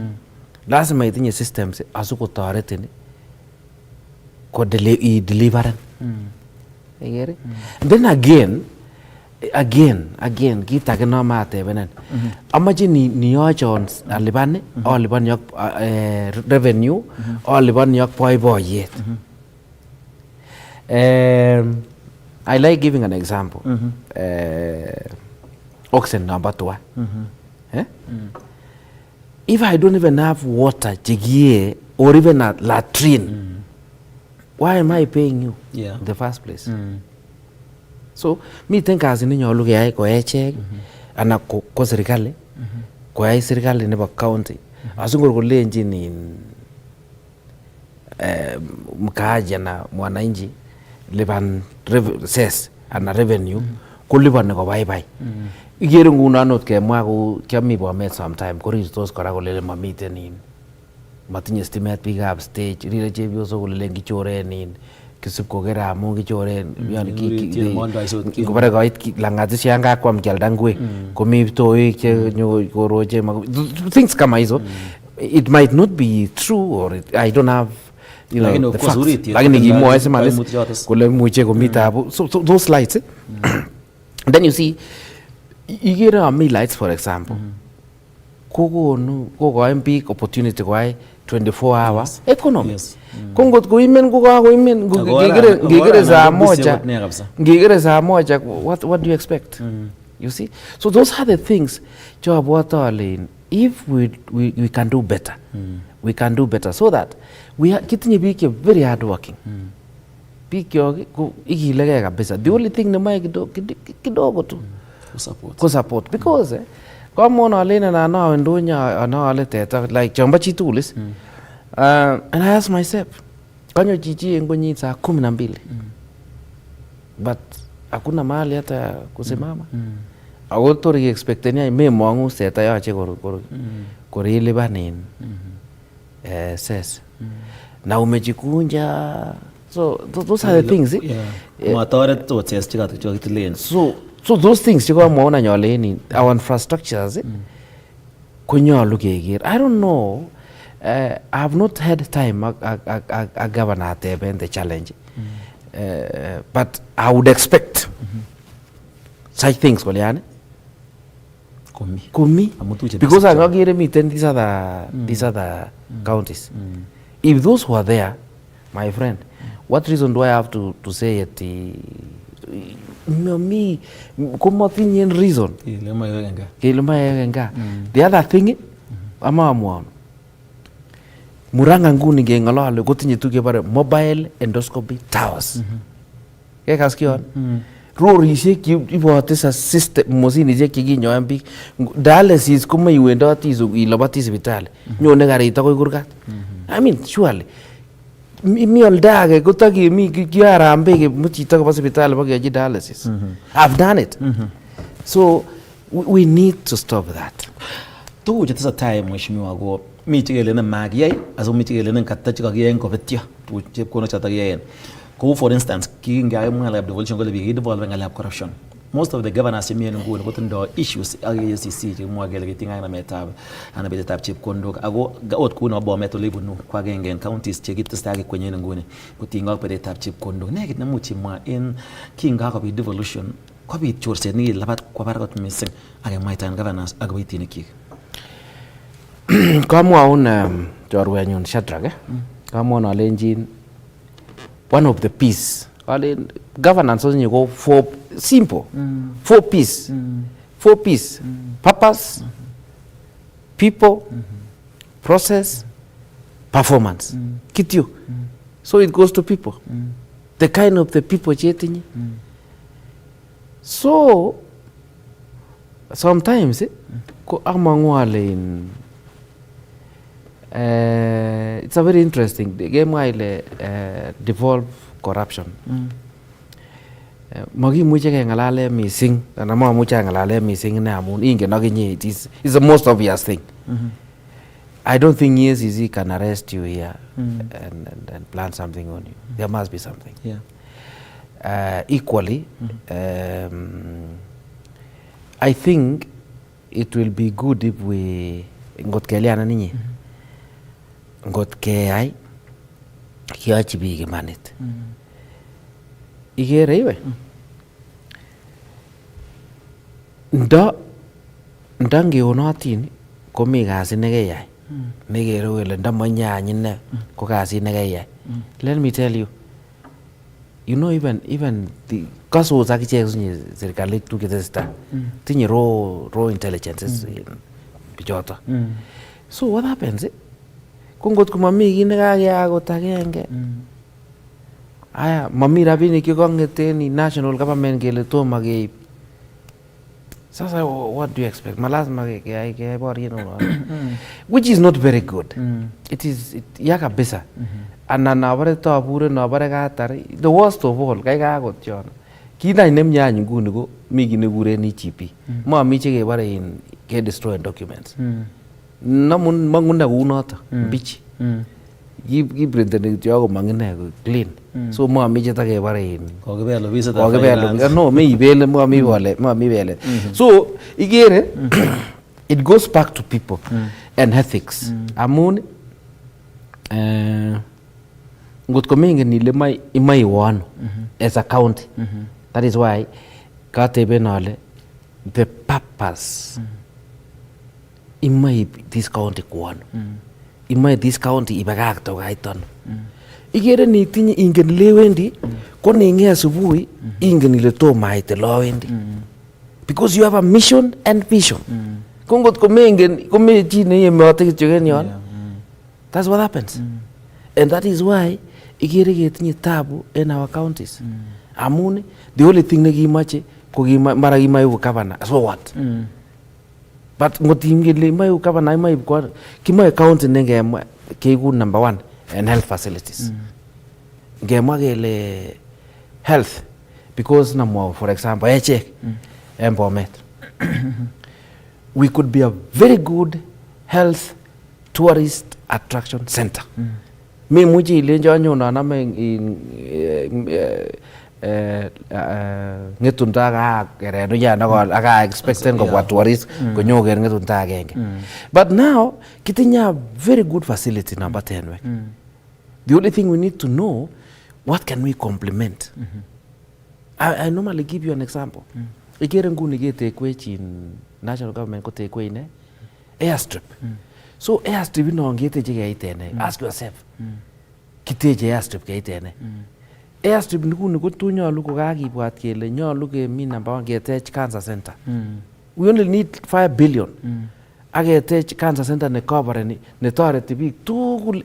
Lazima itinye systems asuko tarete ni ko deliver. Then again kita kena mate benen amaji ni yochon aliban or liban yok revenue or liban yok boyet. I like giving an example. Oxen number 2. If I don't even have water jigie or even a latrine, why am I paying you in the first place? So miten kazi nenyolu keyai ko echek anan ko serikali koyai serikali nebo county asingor kolenjin mkaaji ana mwananchi lipan cess ana revenue kulipani kobaibai. Ikere ngunon ot kemwa kou kiami Bomet sometime korirtos kora kolele mamiten matinye stimet biikab stage, rire chepyosok kolelen kichoren kisip kokere amun kichoren kobare koit langatisi yan kakwam kialda ngwek komi ptoik che koroche things kama hizo. It might not be true or I don't have the facts, lakini kimwoe simanis kole muche komi tabu. So those lights then you see ikere ami lights for example kokoin biik opportunity koai 24 hours economy. Ko ngot koimen kokakoimen ngikere saa moja what do you expect? You see, so those are the things choabwote ale if we can do better, we can do better so that kitinye biik che very hard working, biik kyok ko ikilegei kabisa. The only thing nemoe kidogo tu ko support because kamon alen anan awe ndonyo anaale teta like chombo chitugul is and I ask myself kanyo chichi en konyi saa 12 but hakuna mahali hata kusimama ako tor expectenia memong'u teta yoche korilipan cess na umejikunja. So those are the things matoret tot cess chekatilen. So those things chekamwaona nyole our infrastructures konyolu keker. I don't know, I have not had time a governor ateben the challenge, but I would expect such things kolyani kumi because I agere miten these other counties. If those who are there, my friend, what reason do I have to say it? Me komatinye reason kele mayenga. The other thing amamwa Muranga nguni ngeng'olole kotinye tuke bare mobile endoscopy towers. Kekas kion rorisiek ibote sa system mosinisiek chekinyoen biik. Dialysis komaiwendoti iloboti sipitali nyone karit akoi kurgat. I mean surely mi olda age kotakemi kiarambe kemut chito koba sipitali bakeyochi dialysis. I've done it. So we need to stop that. Tuguk chetesetai mheshimiwa ko mi chekelenen makiyai aso mi chekelenen kata chekakiyaen kobetyo tuguk chepkondok chotok kiyaen. Kou for instance kingeyai ng'alekab devolution kole biik kidevolve ng'alekab corruption. Most of the governors chemi en nguni kotindoi issues ak EACC chekimwoe kele kitinye ak nametab anan betetab chepkondok ako ot kou nebo Bomet ole ibunu ko agenge en counties chekitestai kikwenyen nguni kotinygei ak betetab chepkondok. Ne kit nemuch imwa en kingakobit devolution kobit chorset nekilabat kwa barak kot missing ak kemwaitaen governors ak kiboitinikyik. Kamwaun chorwenyun Shadrack kamwaun alenjin one of the peace governance osinye ko four simple 4 P's 4 P's purpose, people, process, performance. Kityo. So it goes to people. The kind of the people chetinye. So sometimes ko amangu ale it's a very interesting game ile devolve corruption. Makimuche kengalale missing ana mamuche kengalale missing ne amun ingen akinye it's the most obvious thing. I don't think EACC can arrest you here and plan something on you. There must be something. Equally, I think it will be good if we ngot keliana ninyi ngot keyai kiyochi biik imanit. Ikere iwe ndo ngeonotin komi kasit nekeyai nekere kele ndamanyany ine ko kasit nekeyai. Let me tell you, you know even the kasos akichek sunye serikalit tukitesta tinye raw intelligences bichoto. So what happens ko ngot komami kit nekakeyai akot agenge aya mami rabinik chekong'eten national government kele tomo keib. Sasa what do you expect? Malazima keyai boriet which is not very good. It is ya kabisa. Anan nabare tabure nabare katar the worst of all kai kakot yon. Kina nemnyany nguni ko mi kinekuren EGP. Mami chekebare in ke destroy documents. Namun mangunda kunoto bichi. Kiprinten kityo ako mangine clean. So mami chetakebare in kokibel office of finance. No me ibele mami bele. So igere it goes back to people and ethics. Amun ngot ko mengen ile imai wano as a county. That is why kateben ale the purpose imai this county kwano. Imai this county ibagakto kaiton. Igere nitinye ingen lewendi ko ninge asubuhi ingen ile tomaite lowendi. Because you have a mission and vision. Kongot ko mengen ko me chi ne yemote kityo ken yon. That's what happens. And that is why igere ketinye tabu in our counties. Amun the only thing nekimache ko mara kimaibu governor. So what? But ngot ingele imaibu governor imaibu kwa kimae county nenge keiku number 1 and health facilities. Ngemwa kele health because namwa for example echek Bomet. We could be a very good health tourist attraction center. Me muji ilenjo nyona na ngetunda ga kereno ya na aga expecting ko tourist ko nyoger ngetunda agenge. But now kitinya very good facility number 10. The only thing we need to know, what can we complement? I normally give you an example. Ikere nguni getekwe in national government ko tekwe ine airstrip. So airstrip ino ngeteche keitene. Ask yourself. Kiteche airstrip keitene. Airstrip nguni ko tu nyolu ko kakibwat kele nyolu kemi number 1 ketech cancer center. We only need 5 billion. Aketech cancer center ne covereni ne toreti biik tugul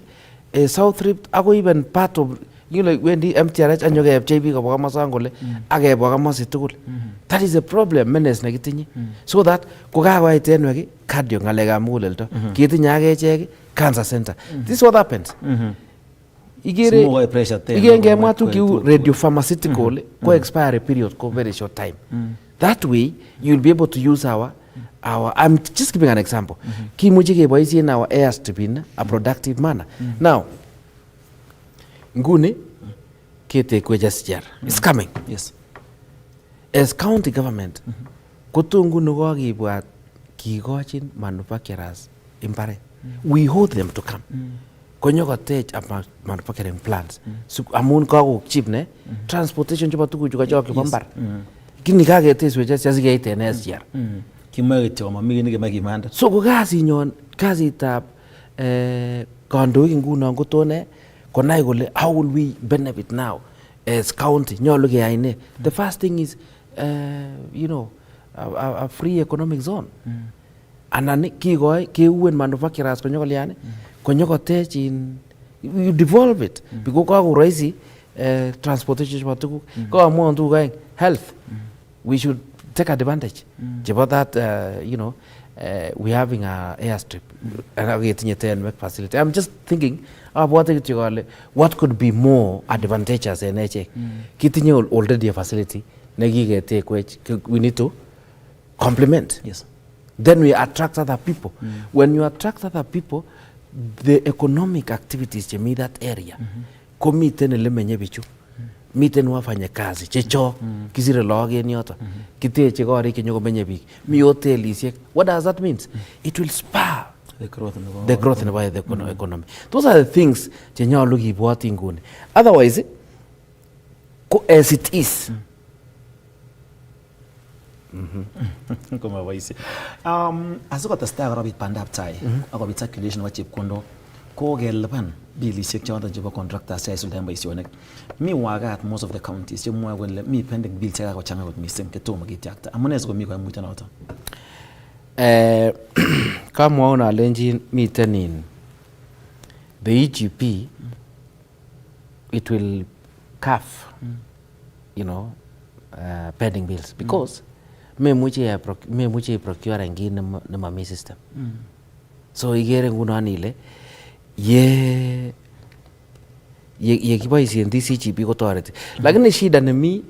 South Rift ako even part of wendi MTRH anyoke FJB ko komosan kole akebwa komosi tugul. That is a problem menace nekitinye. So that ko kakoit enwek cardio ngalekab muguleldo ketinye akechek cancer center. This is what happens. Igere ngemwa tu kiu radio pharmaceutical ko expiry period ko very short time. That way you'll be able to use our I'm just giving an example. Kimuche keboisien our airstrip in a productive manner. Now nguni ketekwe SGR. It's coming. Yes. As county government koto nguni kokibwat kikochin manufacturers imbaret. We hold them to come. Konyokotech manufacturing plants. Amun kako cheap ne transportation chebo tuguchu kachok chebo mbar. Kini kaketeswe just en SGR. Kimae kityo mami kini kimae kimanda. So ko kasinyon kasitab kandoik ngunon kotone konai kole how will we benefit now as county nyolu keyai ne. The first thing is a free economic zone. Anan kikoi keuen manufacturers konyokoliane konyokotech in you devolve it because kako rahisi transportation chebo tuguk ko amwon tuguk aeng health we should take advantage about that we having a airstrip and getinye 10 facility. I'm just thinking about what could be more advantageous in echek kitinye already a facility nekiketech we need to complement. Yes. Then we attract other people. When you attract other people, the economic activities chemi that area komiten ele menye bichu. Miten wafanya kazi checho kisire log en yoto kiteche korik chenyokomenye biik mi hotelisiek. What does that mean? It will spur the growth in the economy. Those are the things chenyolu kibwoti nguni. Otherwise as it is koma boisi asikotestai kora bit bandab tai akobit circulation nebo chepkondok ko kelipan bilisiek choton chebo contractors cheisuldaen boisionik. Mi wakat most of the counties chemwoe kole mi pending bills chekakochanga kot mising ketomo kityakta. Amune sikomi koimutyonoton? Kamwaun alenjin miten in the EGP it will CAF, you know, pending bills because memuche procure en kit nemami system. So igere ngunon ile ye kiboisien DCGP kotoreti. Lakini shida nemi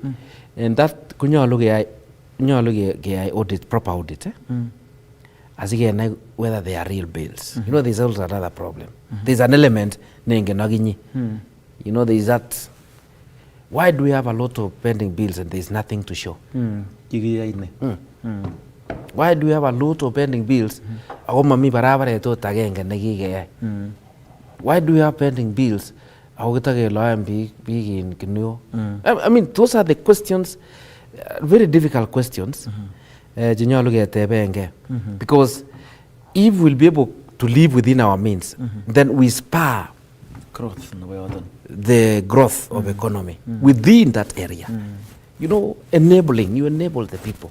and that konyolu keyai audit, proper audit. Asikenai whether they are real bills. You know, there's also another problem. There's an element nengen aginyi. You know, there's that. Why do we have a lot of pending bills and there's nothing to show? Why do we have a lot of pending bills? Ako mami barabaret ot agenge nekikeyai. Why do we have pending bills? Ako kitakeloen biik in Kinyo. I mean, those are the questions, very difficult questions. Chenyolu ketebenge. Because if we'll be able to live within our means, then we spur growth the growth of economy within that area. You know, you enable the people.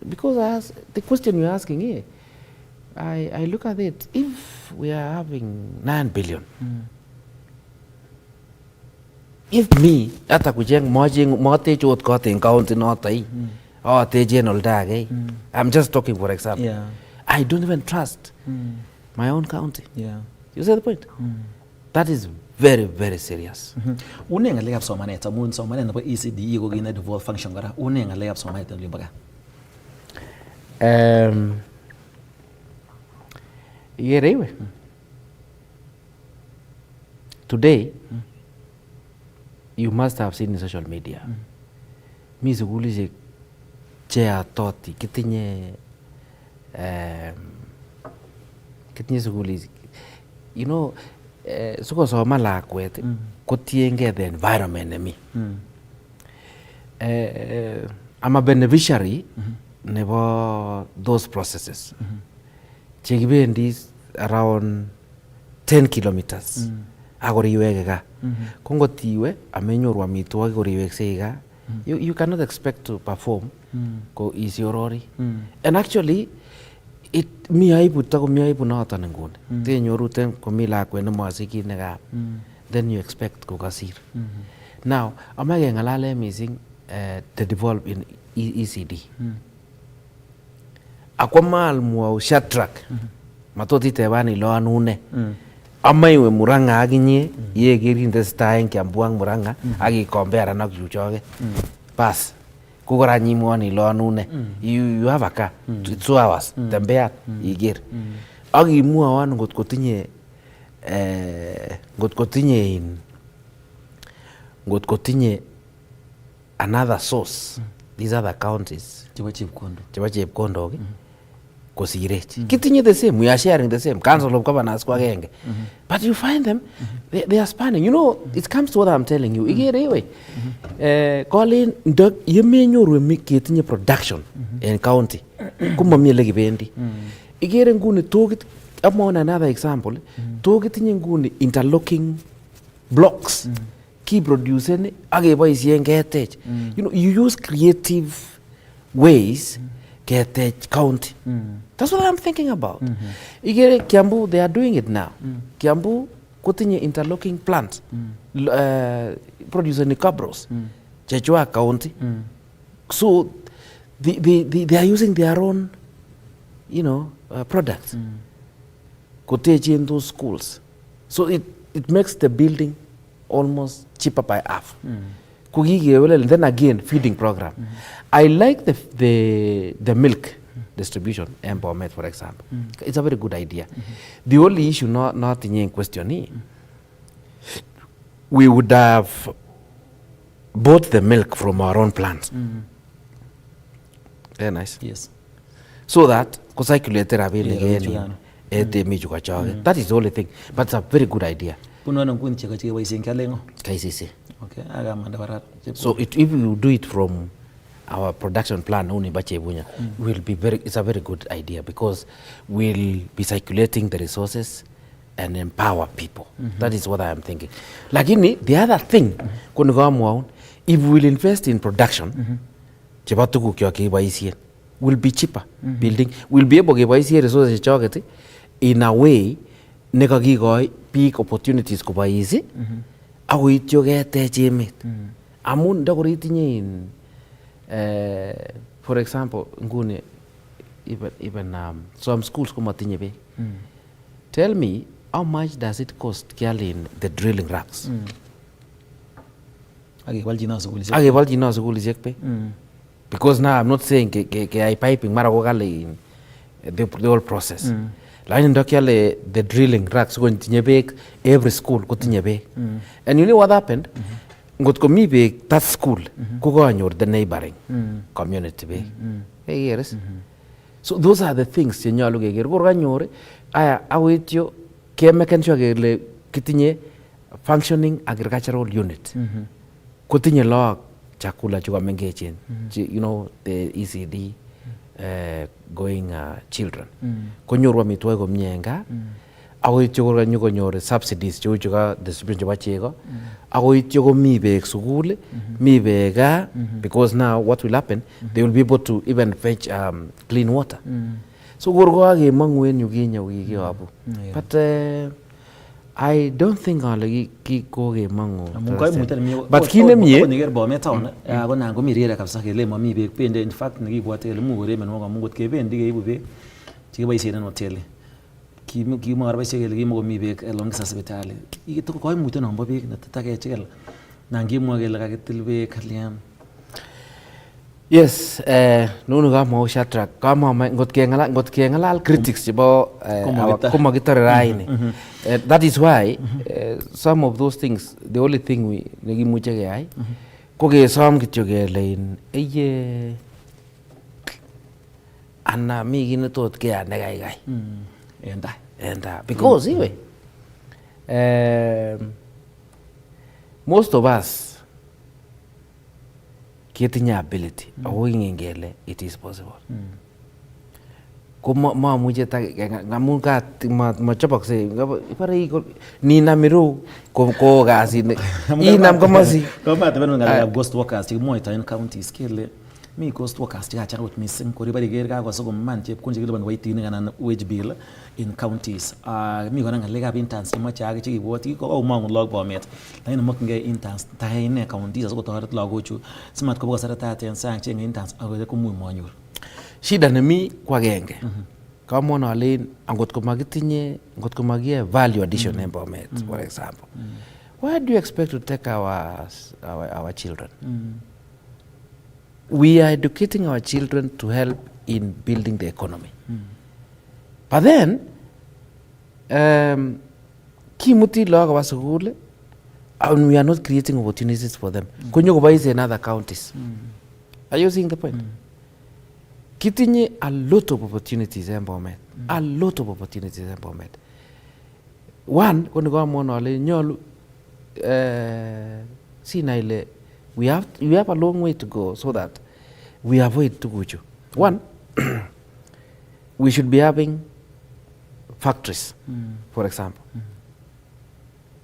Because the question you're asking here, I look at it, if we are having 9 billion, if me, ata kujeng mote chot got in county not or te general dag, I'm just talking for example. Yeah. I don't even trust my own county. Yeah. You see the point? That is very, very serious. Une ngalekab somanet amun somanet nebo ECD ko kina devolve function kora. Une ngalekab somanet en Limbaga. Yerewe. Today, you must have seen in social media. Mi sukulishek cheatoti kitinye sukulishek. You know, sikosoma lakwet kotienge the environment nemi. I'm a beneficiary nebo those processes. Chekibendi around 10 kilometers. Akoriweke ka. Kongotiwe amenyoru amitwogik koriweksei ka. You cannot expect to perform ko isiorori. And actually mi aibu noton nguni. Tenyoru ten komi lakwet nemosiki nekab. Then you expect kokasir. Now, amache ngalale missing the devolve in ECD. Akwamal mwau Shadrack. Matoti tebani lo anune. Amaiwe Muranga aginye ye gerin testai Kiambuang Muranga agi compare anak yuchoge. Pass. Kukora nyimwani lo anune. You have a car. 2 hours. Tembea iger. Agi muawan ngot kotinye another source. These are the counties. Cheba chepkondo. Kosirech. Kitinye the same. We are sharing the same. Council of Governors kwa genge. But you find them, they are spanning. You know, it comes to what I'm telling you. Igere Colin, yemenyoru ketinye production in county. Kumamie legi bendi. Igere nguni togit. I'm on another example. Togitinye nguni interlocking blocks. Keep producing. Age boys yengetech. You know, you use creative ways. Get county. That's what I'm thinking about. Igere Kiambu, they are doing it now. Kiambu, kutinye interlocking plants, producing cabros, Chechua County. So they are using their own, you know, products. Koteji in those schools. So it makes the building almost cheaper by half. And then again, feeding program. I like the milk distribution, empowerment, for example. It's a very good idea. The only issue not in question is, we would have bought the milk from our own plants. Very nice. Yes. So that, that is the only thing. But it's a very good idea. KCC. Okay. So if you do it from our production plan, will be it's a very good idea because we'll be circulating the resources and empower people. That is what I am thinking. Lakini, the other thing, if we'll invest in production, will be cheaper. Building, we'll be able to buy resources in a way nekakikoi biik opportunities kobois ak koityo ketech emet. Amun ndakor itinye for example nguni even some schools komatinye beek. Tell me how much does it cost kialin the drilling racks? Akebaljino sukulishek beek. Because now I'm not saying keyai piping mara ko kale the whole process. Lakini ndo kiale the drilling racks ko tinye beek, every school ko tinye beek. And you know what happened? Ngot ko mi beek that school ko kanyor the neighboring community beek. Yes. So those are the things che nyalu keker. Ko kanyor aya awityo ke make sure kele kitinye functioning agricultural unit. Kotinye log chakula chuka mengechen, you know, the ECD going children. Konyoru amitwogik komie en gaa, ako ityo konyor subsidies cheu chuka distribution chebo chego, ako ityo komi beek sukul, mi beek gaa, because now what will happen, they will be able to even fetch clean water. So korko akemangu en yu kinye wikiyobu. But I don't think ale kokemangu. But kile mie niger Bomet town ko nan ko mirire kabisa kele mami beek pende, in fact nekibwate kele mugore menwa kamungot kebendi keibu beek chekeboisien en hoteli. Kimor boisie kele kimokomi beek elongisa sipitali. Ito ko koimutyo nombo beek netakechikel. Nan kimwa kele kakitil beek liam. Yes, nunu kama Shadrack kama ngot kengalal critics chebo komakitore raini. That is why some of those things, the only thing we nekimuche keyai ko kesom kityo kele eye ana mi kit netot keyai nekaikai enda because anyway most of us ketinye ability ako kingen kele it is possible. Ko mamuche ngamun ka machobokse ipare ninam iru ko kasit inam komosi komateben ngalekab ghost workers chekimwoito en counties kele mi ghost workers chekachanga kot missing kor ibare ker kakosokoman chepkondok chekiliponi kiboitinik anan wage bill in counties. Mi kora ngalekab interns chemoche ake chekibwoti koumong'u log Bomet lakini mokyingei interns taine counties asikotoret lagochu simat kobwa kasartat en sang chenge interns ako komuch manyor. Shida nemi ko agenge. Kamwon alen angot ko makiye value addition en Bomet, for example. Why do you expect to take our children? We are educating our children to help in building the economy. But then, kimuti log wa school, and we are not creating opportunities for them. Kunyo kubaise in other counties. Are you seeing the point? Kitinye a lot of opportunities in Bomet. A lot of opportunities in Bomet. One, kuni kwa mwono ale nyolu sina ile we have a long way to go so that we avoid tukuchu. One, we should be having factories, for example,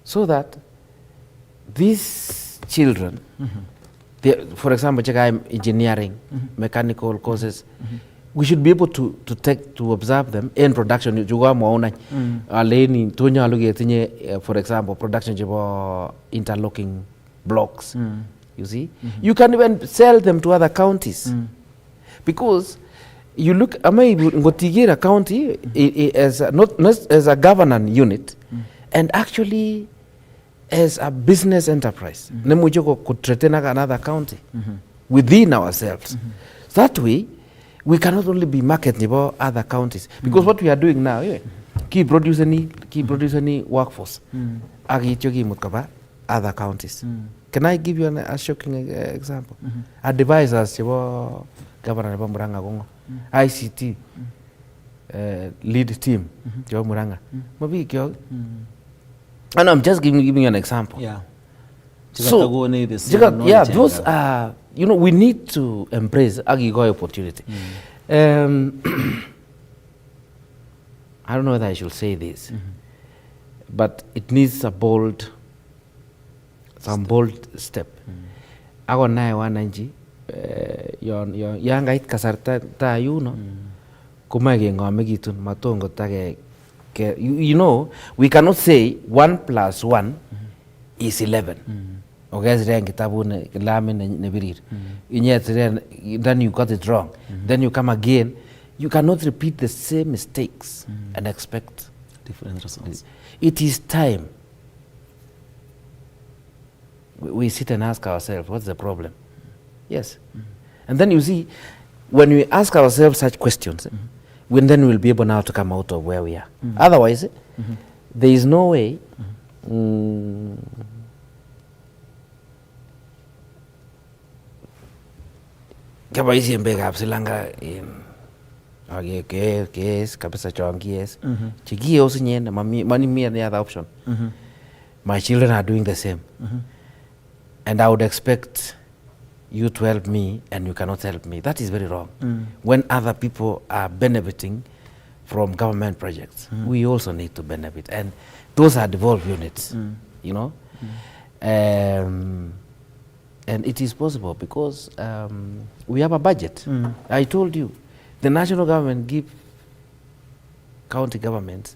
so that these children, for example, engineering, mechanical courses, we should be able to observe them in production. For example, production interlocking blocks. You see, you can even sell them to other counties because you look. Ngotigira County as not as a governance unit, and actually as a business enterprise. Nemujoko could threaten another county within ourselves. That way, we cannot only be marketing about other counties because what we are doing now, keep producing workforce. Other counties. Can I give you a shocking example? Advisors, Governor Muranga Gongo, ICT lead team, Muranga. And I'm just giving you an example. Yeah. So, those are, we need to embrace Agigo opportunity. I don't know whether I should say this, but it needs some bold step. Ako nae wananchi yang kait kasarta ta yuno kumae kengomekitun matongo take you know, we cannot say 1 + 1 is 11. Okay, then kitabun kilami ne birir. Then you got it wrong. Then you come again. You cannot repeat the same mistakes and expect different results. It is time. We sit and ask ourselves, what's the problem? Yes. And then you see, when we ask ourselves such questions, then we'll be able now to come out of where we are. Otherwise, there is no way kabaisien bekab silanga kes kabisa chon kies chikios nyen mani me any other option. My children are doing the same. And I would expect you to help me and you cannot help me. That is very wrong. When other people are benefiting from government projects, we also need to benefit. And those are devolved units, you know. And it is possible because we have a budget. I told you, the national government give county governments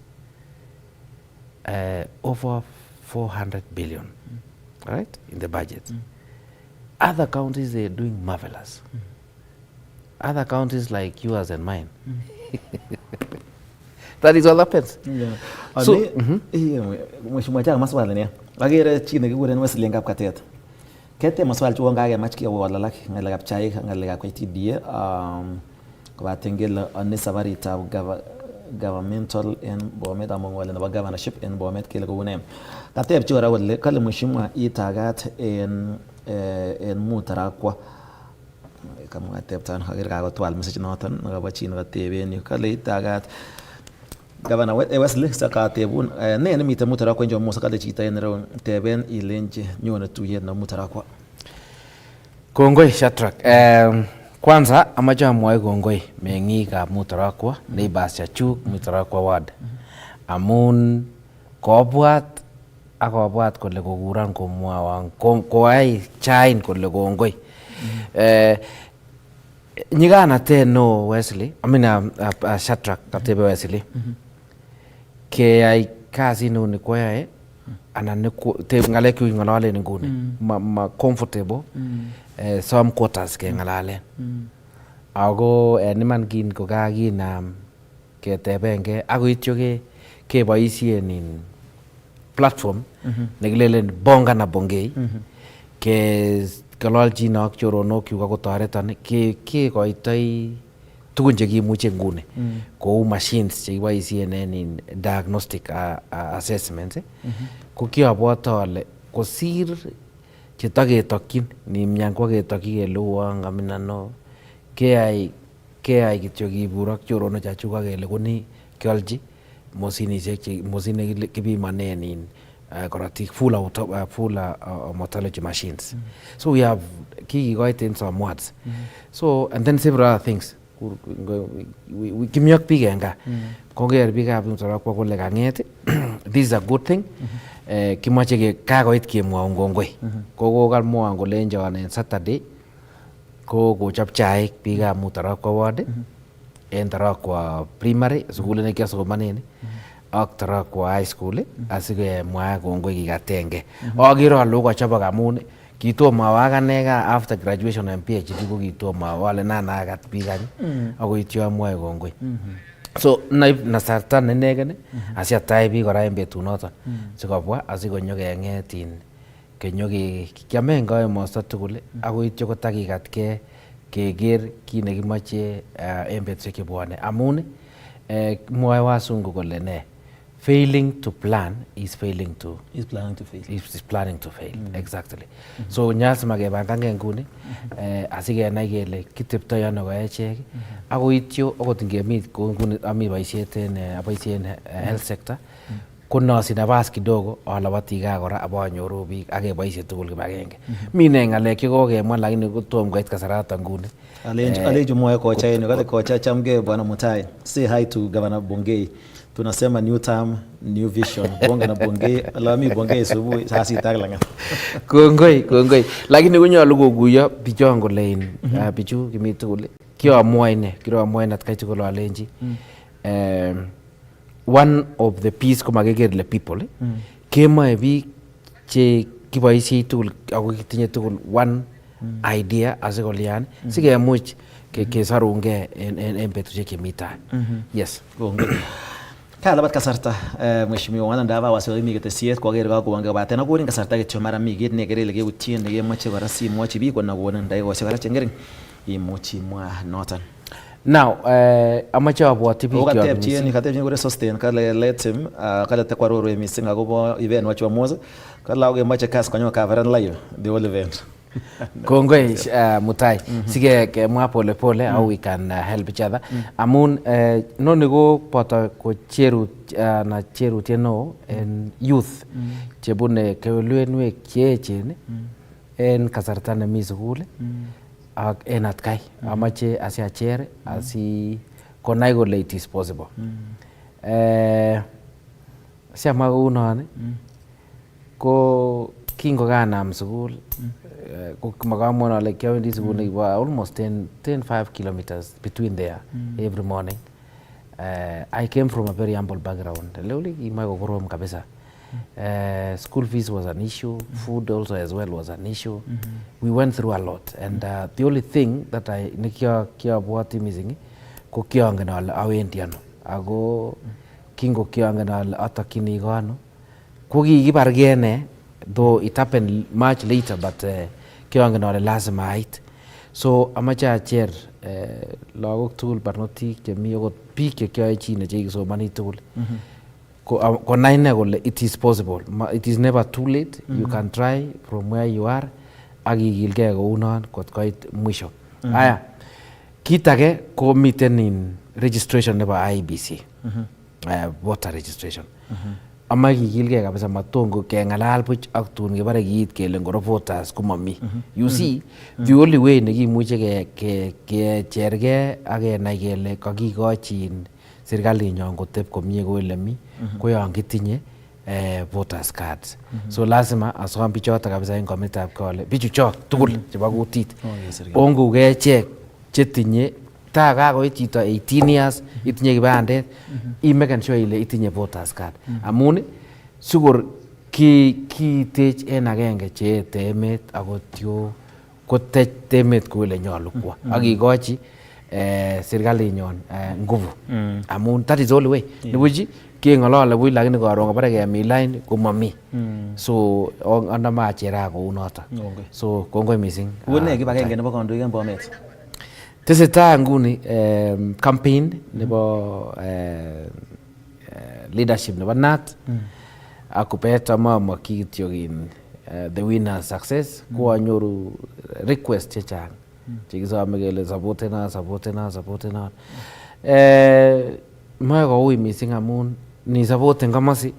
over 400 billion, right, in the budget. Other counties, they're doing marvelous. Other counties like yours and mine. That is what happens. So, mheshimiwa changa maswali ne. Agere chi nekikuren Wesley Kapkatet. Kete maswali chuo ngage mach ki walak ngalekab chaik ngalekab KTDA kobatengel on sabaritab governmental en Bomet among wale na governorship en Bomet kele kune. Kateb chora wale kale mheshimiwa itagat en mutarakwa kama ateb tan agere ka twal message noton ngaba chi ngateben yu kale itagat Governor Wesley sakatebun ne mite mutarakwa njo musa kale chita en ron teben ilenje nyone tuyet na mutarakwa. Kongoi Shadrack. Kwanza amache amwae kongoi meng'ikab Mutarakwa, neighbors chachuk Mutarakwa ward. Amun kobwat akobwat kole kokuron komwawon koai chain kole kongoi. Nyiganatet no Wesley, Shadrack katebe Wesley. Keyai kasit neu ni koyae anan teb ngalek chu ngalolen nguni ma comfortable some quarters ke ngalalen ako iman kin ko kakinam ketebenge ako ityo ke boisien in platform nekilelen bonga na Bongei ke kalolchin ak choronok chu kotoreton ke koitoi tugun chekimuche nguni kou machines chekiboisien en diagnostic assessments ko kiabwote ale kosir chetaketokyin nimyan kwa ketokyi kele uon aminano keyai kityo kibur ak choronok chachuk akele koni kiolchi moshinishek kipimanen in korotik full mortality machines. So we have kikikoit in some words. So and then several other things. We kimyok big enga konger bikab Mutarakwa kole kanget. This is a good thing. Kimache ke kakoit kemwaun kongoi. Kokokalmwaun kolenjon en Saturday ko kochop chaik bikab Mutarakwa ward en Tarakwa primary sukul nekiasomanen ak Tarakwa high school asikemwa kongoi kikatenge. Akere ale kochopok amun kitomo awakane ka after graduation and PhD ko kitomo wale nanakat bikany ako ityo amwae kongoi. So naib nasarta nenegen asiatai biik kora en betunoton sikobwa asikonyo keng'etin kenyo kiame koimosto tugul ako ityo kotakikatke keker kit nekimoche en betusiek chebwone amun mwoe Wasungu kole ne failing to plan is planning to fail. Exactly. So nyasima kebangange nguni asikenai kele kiteptoi ano ko echek ako ityo okot ngemi nguni ami boisiet en aboisien health sector konosi nabas kidogo alabati gaa kora abanyoru biik akeboisie tugul kibagenge. Mine ngalek chekokemwa lakini kotom koit kasarata nguni. Alejo mwae kocha yenu kale kocha chamge bwana Mutai. Say hi to Governor Bongei. Tunasema new term, new vision. Bonga na Bongei, alami Bongei subuhi hasi taglanga. Kongoi. Lakini kunyolu kokuyo bichon kolein bichu kimi tugul. Kiamwoe ine atkai tugul alenji one of the piece ko makeker le people kemoe biik che kiboisie tugul ako kitinye tugul one idea asikolian sikemuch kesarungee en betusiek chemi tai. Yes. Kalabat kasarta mheshimiwa wana ndava wasori mi ketesiet koker kakuwon kobaten akonin kasarta kityo mara mi kit nekere ile keutien nekemoche kora simwochi biik konakonin dakikoshek kora chengering imuch imwa noton. Now amache abwoti biik katepchini kore sustain kale let him kale takwaroru missing akobo event wacho Moz kala kemoche Kass konyo coveran live the whole event. Kongoi Mutai. Sige kemwa pole pole how we can help each other. Amun noni ko poto ko cherut na cherut yeno en youth chebune keweluenwek cheechen en kasarta nemi sukul ak en atkai amache asiacher asi konai kole it is possible. Siamwa kounon ko kingokanam sukul makamwon ale kiawendi sukul nekibo almost 5 kilometers between there every morning. I came from a very humble background. Leuli kimoe kokorom kabisa. School fees was an issue, food also as well was an issue. We went through a lot, and the only thing that I kiabwati missing ko kiangen ale awendi ano ako kingo kiangen ale atakyini ko ano ko kikibargei ne, though it happened much later, but kiangen ale lazima ait. So amache acher lagok tugul barnotik chemi okot biik chekiyoechin chekisomani tugul konai ne kole it is possible. It is never too late. You can try from where you are ak ikilgei kounon kot koit mwisho. Aya, kit age ko miten in registration nebo IEBC, voter registration. Ama kikilgei kabisa matongo kengalal buch ak tun kebare kiit kele ngoro voters komami. You see, the only way nekimuche kechergei ak kenai kele kakikochin serikalinyon koteb komie kou ele mi ko yon kitinye voters cards. So lazima asom bichoto kabisa en komitab kole bichuchok tugul chebo kutit ongukei echek chetinye ta kakoit chito 18 years itinye kibandet imeken sure ile itinye voters card. Amun sikur kitech en agenge cheete emet akot yo kotech emet kou ele nyolu kwo akikochi serikalinyon nguvu. Amun that is the only way. Nibuchi keng'olole buch lakini karon kabare kemi line komami. So andama achera kou noto. So kongoi missing. Une kibagenge nebo kandoik en Bomet. Tesetai nguni campaign nebo leadership nebo NAT akupeta mama kityokin the winner success ko anyoru request chechang chekisome kele supportena. Mae koui missing amun ni supporten kamasi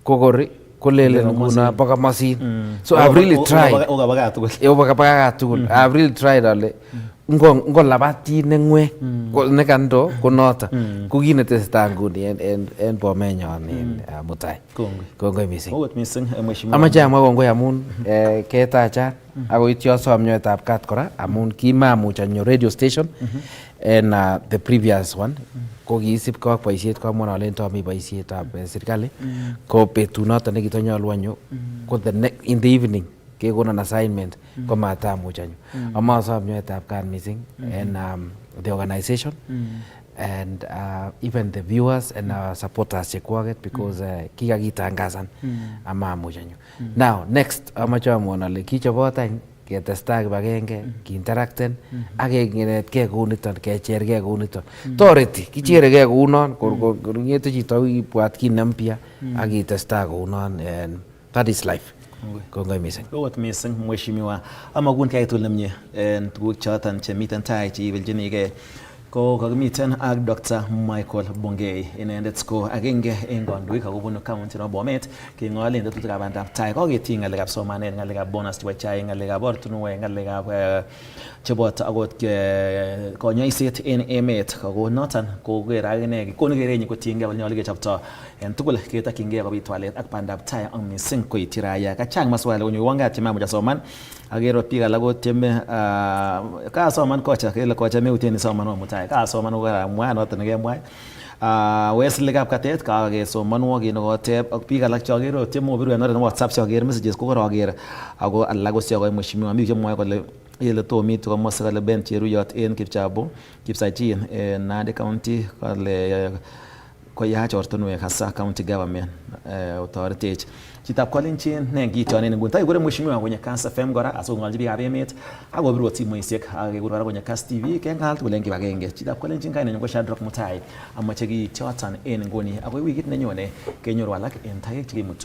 kokori kolelen nguna bo kamasin. So I've really tried. I've really tried ale ngo labati nengwe ne kando konoto ko kinetesetai nguni en bomenyon en Mutai. Kongoi missing. Amache amwa kongoi amun ketacha ako ityo som nyoetab kat kora amun kimamuch anyor radio station en the previous one ko kiisip ko boisiet ko amwa ale tomi boisietab serikali ko betunoto nekitonyolu anyo ko in the evening kekonon assignment ko matamuch anyo. Amasom nyoetab kat missing en the organization and even the viewers and our supporters chekwaget because kikakitangazan amamuch anyo. Now next amache amwon ale kichobot any ketestai kibagenge kiinteracten ak kengenetkei kouniton kechergei kouniton toreti kicheregei kounon ngete chito ibwat kit nempya ak kitestai kounon and that is life. Kongoi missing. Kongoi missing mheshimiwa. Amakun kaitul nemie en tuguk choton chemiten tai cheibeljinigei ko kakimiten ak Dr. Michael Bongei inendet ko agenge en kandoik akobunu county nebo Bomet keng'olen tetutikab bandab tai koketiny ng'alekab somanet, ng'alekab bonus chebo chai, ng'alekab ortinwek, ng'alekab cheboto akot konyoiset en emet ako noton koker akine konu kerenyin kotiengei kole nyolu kechopto en tugul ketokyingei kobit walet ak bandab tai ak missing koityi raia. Kachang maswali konyo wangat chemamuch asoman akero biik alak kotieme kasoman kocha kele kocha meutien isoman Mutai kasoman ko karamwa noton nekemwa Wesley Kapkatet kakesomonwo kit nekoteb ak biik alak chokere tiemo biru en oret nebo WhatsApp chokere messages ko koroker ako alak kosiokoi mheshimiwa mi chemwoe kole ile tomitu komosi kole Ben Cheruyot en Kipchabo Kipsachin en Nandi County kole koyach ortinwek hasa county government otoretech chitab Kolenjin ne kiitonen nguni tai kure mheshimiwa kwenye Kass FM kora asongolji biikab emet akobirwo simoisiek akekur kora kwenye Kass TV kengal tugul en kibagenge chitab Kolenjin kainenyu ko Shadrack Mutai amoche kiityoton en nguni akoi wikit nenyone kenyoru alak en taek chekimutu